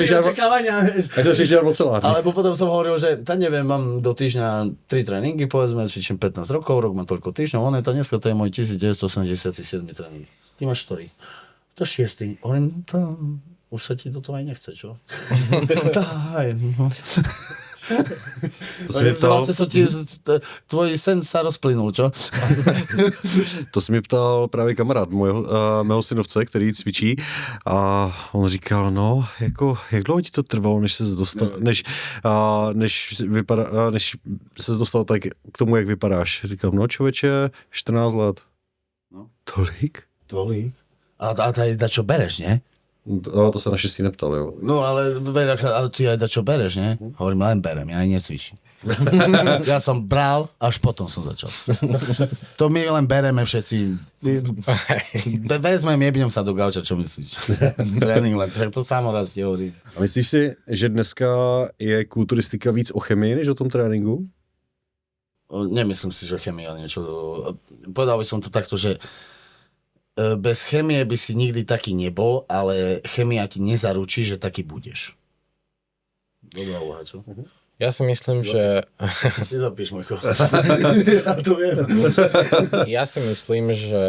Speaker 3: si žiaľ ocelár.
Speaker 2: Alebo potom som hovoril, že neviem, mám do týždňa 3 tréningy, povedzme, cvičím 15 rokov, rok mám toľko týždňov, dneska to je môj 1987 tréning. Ty máš ktorý? To 6. Hovorím, to už sa ti do toho aj nechce, čo? Daj, no.
Speaker 3: To si mi ptal...
Speaker 2: Tvoj sen sa rozplynul, čo?
Speaker 3: To se mi ptal právě kamarád mého synovce, který cvičí a on říkal, no, jako, jak dlouho ti to trvalo, než se dostal, než se dostal tak k tomu, jak vypadáš. Říkám, no člověče, 14 let.
Speaker 2: No.
Speaker 3: Tolik?
Speaker 2: A čo bereš, nie?
Speaker 3: No, to sa naštěstí neptal, jo.
Speaker 2: No, ale ty aj čo bereš, nie? Hovorím, len berem, ja aj necvičím. Ja som bral, až potom som začal. To my len bereme všetci. Vezmem, jebnem sa do gauča, čo myslíš? Tréning len, to samo raz ti hovorí.
Speaker 3: A myslíš si, že dneska je kulturistika víc o chemii, než o tom tréninku?
Speaker 2: Nemyslím si, že chemia niečo... Povedal by som to takto, že bez chémie by si nikdy taký nebol, ale chémia ti nezaručí, že taký budeš. Dobrá úvaha, čo?
Speaker 1: Ja si myslím, že...
Speaker 2: Ty zapíš, môj
Speaker 1: Ja si myslím, že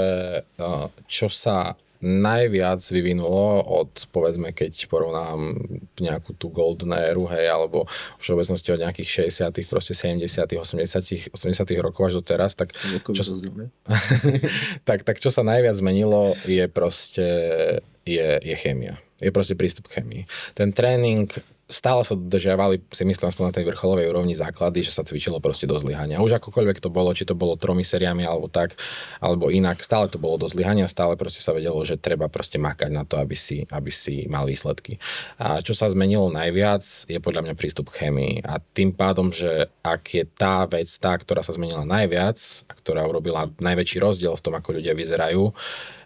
Speaker 1: čo sa najviac vyvinulo od, povedzme, keď porovnám nejakú tú golden éru, hej, alebo v všeobecnosti od nejakých 60., proste 70., 80. rokov až do teraz, tak čo sa najviac zmenilo je proste je chémia. Je proste prístup k chémii. Ten tréning stále sa dodržiavali, si myslím, aspoň na tej vrcholovej úrovni základy, že sa cvičilo proste do zlyhania. Už akokoľvek to bolo, či to bolo 3 sériami alebo tak, alebo inak, stále to bolo do zlyhania, stále proste sa vedelo, že treba proste makať na to, aby si mal výsledky. A čo sa zmenilo najviac, je podľa mňa prístup k chémii. A tým pádom, že ak je tá vec, ktorá sa zmenila najviac a ktorá urobila najväčší rozdiel v tom, ako ľudia vyzerajú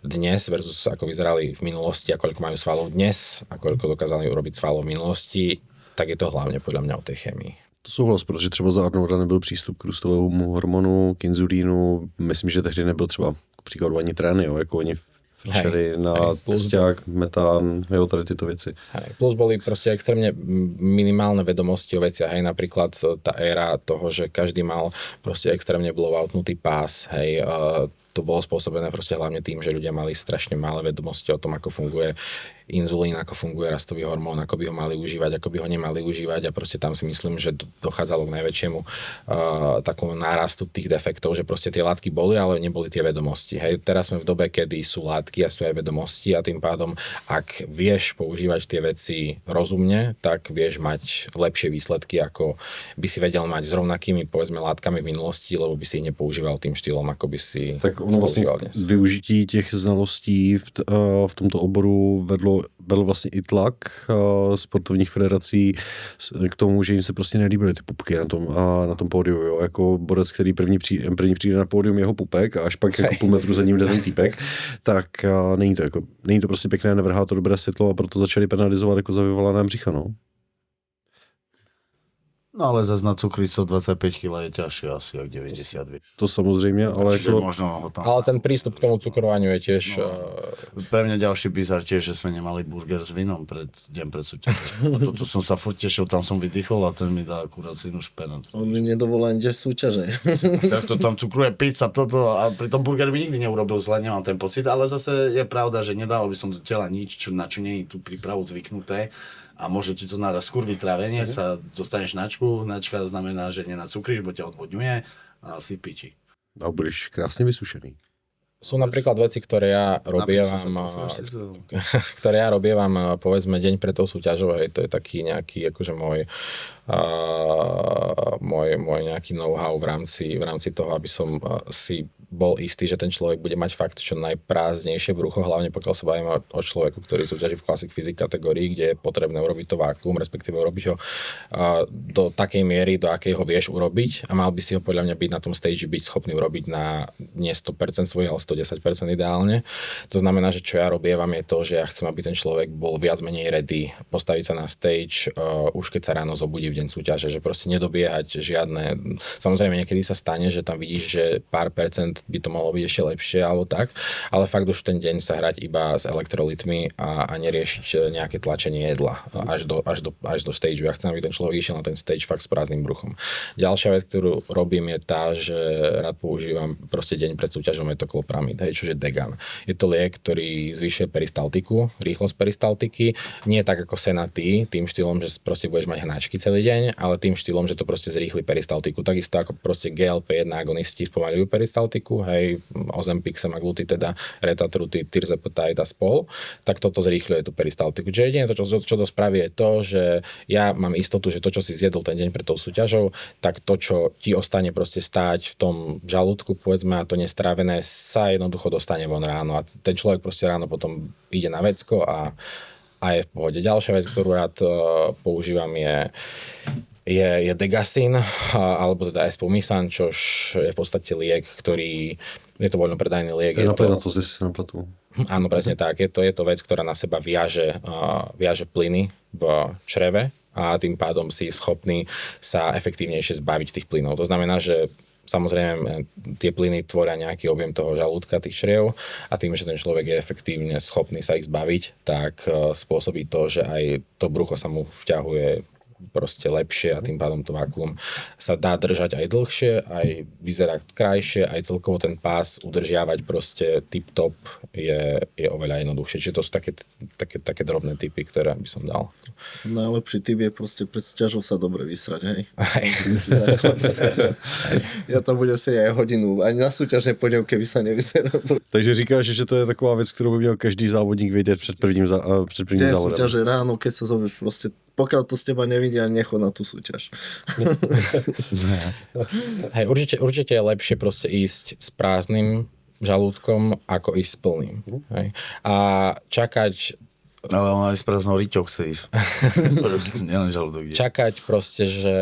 Speaker 1: dnes versus ako vyzerali v minulosti a koľko majú svalov dnes a koľko dokázali urobiť svalov v minulosti, tak je to hlavne podľa mňa o tej chemii.
Speaker 3: To souhlas, protože třeba za Arnolda nebyl přístup k růstovému hormonu, k inzulínu. Myslím, že tehdy nebyl třeba k příkladu ani trény, jo, jako oni fričery na
Speaker 1: plus
Speaker 3: tesťák, metán, jo, tady tyto věci.
Speaker 1: Hej. Plus boli proste extrémne minimálne vedomosti o veciach, hej, napríklad tá éra toho, že každý mal proste extrémne blowoutnutý pás, hej, to bolo spôsobené proste hlavne tým, že ľudia mali strašne malé vedomosti o tom, ako funguje inzulín, ako funguje rastový hormón, ako by ho mali užívať, ako by ho nemali užívať a proste tam si myslím, že dochádzalo k najväčšiemu takomu nárastu tých defektov, že proste tie látky boli, ale neboli tie vedomosti. Hej. Teraz sme v dobe, kedy sú látky a sú aj vedomosti a tým pádom, ak vieš používať tie veci rozumne, tak vieš mať lepšie výsledky, ako by si vedel mať s rovnakými, povedzme, látkami v minulosti, lebo by si ich nepoužíval tým štýlom, ako by si
Speaker 3: tak ono vlastně využití těch znalostí v tomto oboru vedl vlastně i tlak sportovních federací k tomu, že jim se prostě nelíbily ty pupky na tom pódiu. Jo. Jako borec, který první přijde na pódium jeho pupek a až pak jako půl metru za ním jde ten týpek, tak není to prostě pěkné, nevrhá to dobré světlo a proto začali penalizovat jako za vyvolané břicha. No.
Speaker 2: No ale zase na cukry 125 kg je ťažšie asi jak 90, vieš.
Speaker 3: To samozřejmě, ale
Speaker 2: Čiže možno ho tam...
Speaker 1: Ale ten prístup k tomu cukrovaniu je tiež...
Speaker 2: Pre mňa ďalší bizar tiež, že sme nemali burger s vínom deň pred súťažou. A toto som sa furt tešil, tam som vydýchol a ten mi dá akurát synu špenát.
Speaker 4: On mi nedovolá ide súťaže.
Speaker 2: To tam cukruje pizza, toto a pri tom burger by nikdy neurobil zle, nemám ten pocit, ale zase je pravda, že nedal by som do tela nič, na čo nie je tú prípravu zvyknuté. A môže ti to naraz skurviť trávenie, sa dostaneš hnačku, hnačka znamená, že nenacukríš, bo ťa odvodňuje a si piči.
Speaker 3: A budeš krásne vysušený.
Speaker 1: Sú napríklad veci, ktoré ja robievam, povedzme, deň pred tou súťažou, hej, to je taký nejaký, akože môj nejaký know-how v rámci toho, aby som si bol istý, že ten človek bude mať fakt čo najprázdnejšie brucho, hlavne pokiaľ sa bavíme o človeku, ktorý súťaží v Classic Physique kategórii, kde je potrebné urobiť to vákuum, respektíve urobiť ho do takej miery, do akej ho vieš urobiť a mal by si ho podľa mňa byť na tom stage, byť schopný urobiť na nie 100% svojich, ale 110% ideálne. To znamená, že čo ja robievam je to, že ja chcem, aby ten človek bol viac menej ready, postaviť sa na stage už keď sa ráno zobudí v deň súťaže, že proste nedobiehať žiadne. Samozrejme niekedy sa stane, že tam vidíš, že pár percent by to mohlo byť ešte lepšie alebo tak, ale fakt už v ten deň sa hrať iba s elektrolytmi a neriešiť nejaké tlačenie jedla až do stage. Ja chcem, aby ten človek išiel na ten stage fakt s prázdnym bruchom. Ďalšia vec, ktorú robím je tá, že rád používam proste deň pred súťažou metoklopromid, hej, čo je Degan. Je to liek, ktorý zvyšuje peristaltiku, rýchlosť peristaltiky, nie tak ako Senatý, tým štýlom, že proste budeš mať hnačky celý deň, ale tým štýlom, že to proste zrýchli peristaltiku. Takisto ako proste GLP-1 agonisti spomaľujú peristaltiku, hej, Ozempic, semaglutid, teda Retatrutid, Tirzepatide a spol, tak toto zrýchľuje tú peristaltiku. Čiže jediné to, čo to spraví, je to, že ja mám istotu, že to, čo si zjedol ten deň pred tou súťažou, tak to, čo ti ostane proste stáť v tom žalúdku, povedzme, a to nestrávené, sa jednoducho dostane von ráno a ten človek proste ráno potom ide na vecko a je v pohode. Ďalšia vec, ktorú rád používam je Degasin, alebo teda Espumisan, čož je v podstate liek, ktorý je to voľnopredajný liek.
Speaker 3: Je to na to na platu.
Speaker 1: Áno, presne tak. Je to vec, ktorá na seba viaže plyny v čreve a tým pádom si schopný sa efektívnejšie zbaviť tých plynov. To znamená, že samozrejme tie plyny tvoria nejaký objem toho žalúdka, tých čriev a tým, že ten človek je efektívne schopný sa ich zbaviť, tak spôsobí to, že aj to brucho sa mu vťahuje proste lepšie a tým pádom to vákuum sa dá držať aj dlhšie, aj vyzerá krajšie, aj celkovo ten pás udržiavať proste tip-top je oveľa jednoduchšie. Čiže to sú také drobné tipy, ktoré by som dal.
Speaker 4: Najlepší tip je proste pred súťažou sa dobre vysrať, hej? Ja tam budem sedieť aj hodinu, ani na súťaž nepôjdem, keby sa nevyzeral.
Speaker 3: Takže říkáš, že to je taková vec, ktorú by měl každý závodník vedieť před prvním závodem.
Speaker 4: Súťaže ráno, keď sa zoberieš, proste pokiaľ to z teba nevidia, nechod na tú súťaž.
Speaker 1: Hej, určite je lepšie proste ísť s prázdnym žalúdkom, ako ísť s plným. Hej. A čakať...
Speaker 2: Ale on aj s prázdnou riťou chce ísť. Nielen žalúdok.
Speaker 1: Čakať proste, že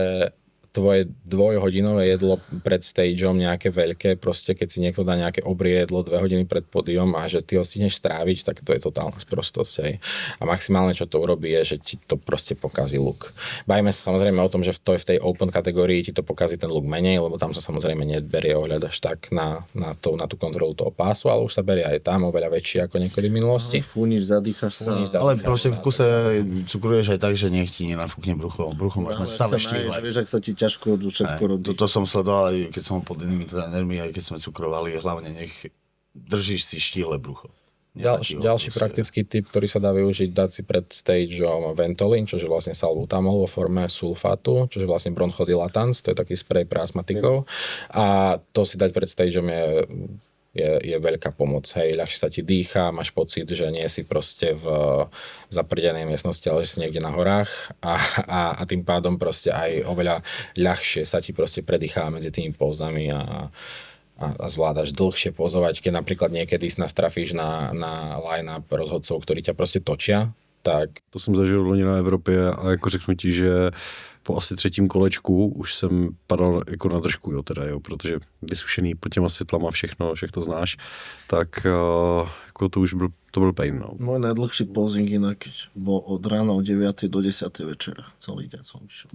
Speaker 1: tvoje dvojhodinové jedlo pred stageom nejaké veľké, proste keď si niekto dá nejaké obrie jedlo 2 hodiny pred pódium a že ty ho stihneš stráviť, tak to je totálna sprostosť. Hej. A maximálne, čo to urobí, je, že ti to proste pokazí look. Bavíme sa samozrejme o tom, že v tej open kategórii ti to pokazí ten look menej, lebo tam sa samozrejme neberie ohľad až tak na tú kontrolu toho pásu, ale už sa berie aj tam oveľa väčšie ako niekedy v minulosti.
Speaker 4: Fúniš, zadýchaš sa.
Speaker 2: Ale proste v kuse cukruješ aj tak, že nech ti nenafúkne brucho. Brucho máš mať stále štíhle.
Speaker 4: Vieš, ak sa ti ťažko všetko robí.
Speaker 2: Toto som sledoval, aj keď som pod inými trénermi, aj keď sme cukrovali, hlavne nech držíš si štíhle brucho.
Speaker 1: Ďalší praktický tip, ktorý sa dá využiť, dať si pred stageom Ventolin, čo je vlastne salbutamol vo forme sulfátu, čo je vlastne bronchodilatans, to je taký sprej pre astmatikov. A to si dať pred stageom je veľká pomoc. Hej, ľahšie sa ti dýcha, máš pocit, že nie si proste v zaprdenej miestnosti, ale že si niekde na horách a tým pádom proste aj oveľa ľahšie sa ti proste predýchá medzi tými pózami a zvládaš dlhšie pozovať, keď napríklad niekedy si nastrafíš na line-up rozhodcov, ktorí ťa proste točia, tak...
Speaker 3: To jsem zažil loni na Evropě a jako řeknu ti, že po asi 3. kolečku už jsem padal jako na držku, jo, teda, jo, protože vysušený pod těma světlama všechno znáš, tak jako to byl pain, no.
Speaker 4: Môj najdlhší posing inak bol od rána od 9. do 10. večera. Celý deň som išiel.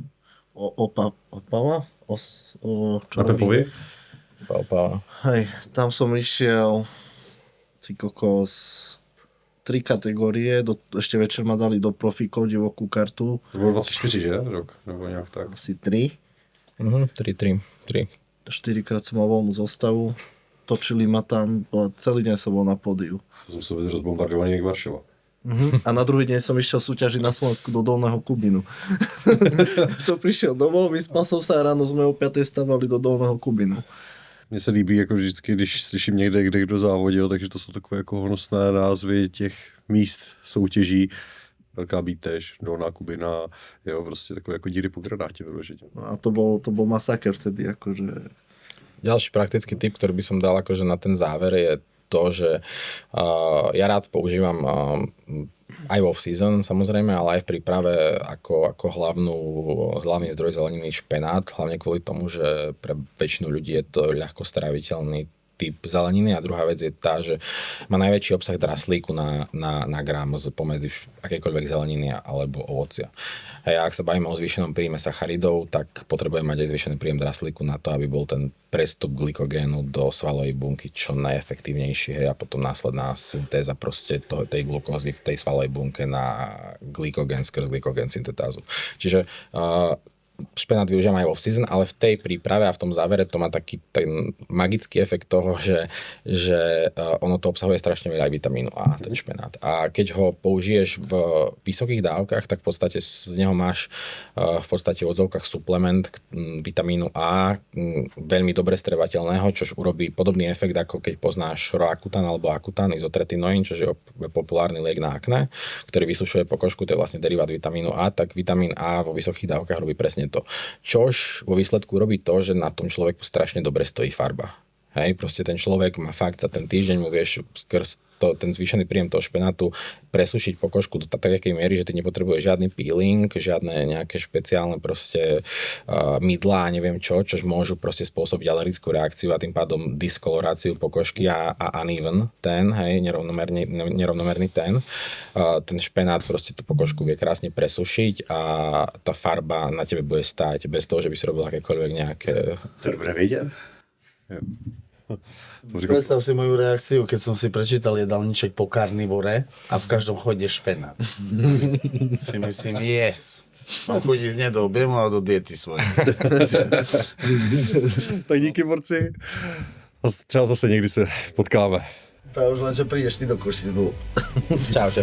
Speaker 4: Opava?
Speaker 3: Na Pepovi?
Speaker 1: Opava.
Speaker 4: Hej, tam som išiel ty kokos 3 kategórie, ešte večer ma dali do profíkov divokú kartu.
Speaker 3: To bylo 24, že? Rok, nebo nějak tak.
Speaker 4: Asi 3.
Speaker 1: 3.
Speaker 4: 4-krát som mal voľnú zostavu. Točili ma tam, celý deň som bol na pódiu.
Speaker 3: To som sa vedel rozbombardovaný jak Varšava.
Speaker 4: A na druhý deň som išiel súťažiť na Slovensku do Dolného Kubínu. Som prišiel domov, vyspal som sa a ráno sme o 5. stavali do Dolného Kubínu.
Speaker 3: Mně se líbí jako vždycky, když slyším někde, kde kdo závodil, takže to jsou takové jako honosné názvy těch míst soutěží. Velká Bítež, Dolná Kubina, jo, prostě takové jako díry po granátě vyložit.
Speaker 4: No a to bol masaker vtedy, akože...
Speaker 1: Ďalší praktický tip, ktorý by som dal akože na ten záver je to, že ja rád používam aj v off-season samozrejme, ale aj v príprave ako hlavný zdroj zeleniny špenát, hlavne kvôli tomu, že pre väčšinu ľudí je to ľahko stráviteľný typ zeleniny a druhá vec je tá, že má najväčší obsah draslíku na gram pomedzi akékoľvek zeleniny alebo ovocia. A ak sa bavíme o zvýšenom príjme sacharidov, tak potrebujeme mať aj zvýšený príjem draslíku na to, aby bol ten prestup glykogénu do svalovej bunky čo najefektívnejší, a potom následná syntéza proste tej glukózy v tej svalovej bunke na glykogén skrz glykogén syntetázu. Čiže špenát využívam aj off-season, ale v tej príprave a v tom závere to má taký ten magický efekt toho, že ono to obsahuje strašne veľa aj vitamínu A, ten špenát. A keď ho použiješ v vysokých dávkach, tak v podstate z neho máš v podstate v odzovkách suplement vitamínu A, veľmi dobre strevateľného, čož urobí podobný efekt, ako keď poznáš roakutan alebo akutan, izotretinoin, čo je populárny liek na akné, ktorý vysušuje pokožku, to je vlastne derivát vitamínu A, tak vitamín A vo vysokých dávkach robí presne to. Čož vo výsledku robí to, že na tom človeku strašne dobre stojí farba. Hej, proste ten človek má fakt za ten týždeň mu vieš skrz ten zvýšený príjem toho špenátu presušiť pokožku do takej miery, že ty nepotrebuješ žiadny peeling, žiadne nejaké špeciálne proste mydlá a neviem čož môžu proste spôsobiť alergickú reakciu a tým pádom diskoloráciu pokožky a uneven ten, hej, nerovnomerný ten. Ten špenát proste tú pokožku vie krásne presušiť a tá farba na tebe bude stáť bez toho, že by si robil akékoľvek nejaké...
Speaker 3: To je dobré vedieť.
Speaker 2: Predstav si moju reakciu, keď som si prečítal jedálniček po karnivore a v každom chode špenát. Si myslím, yes. Mám chuť ísť nie do objemu, ale do diety svoje.
Speaker 3: Tak díky, borci. Třeba zase někdy se potkáme.
Speaker 2: To už len, že prídeš ty do Košic.
Speaker 1: Čaute.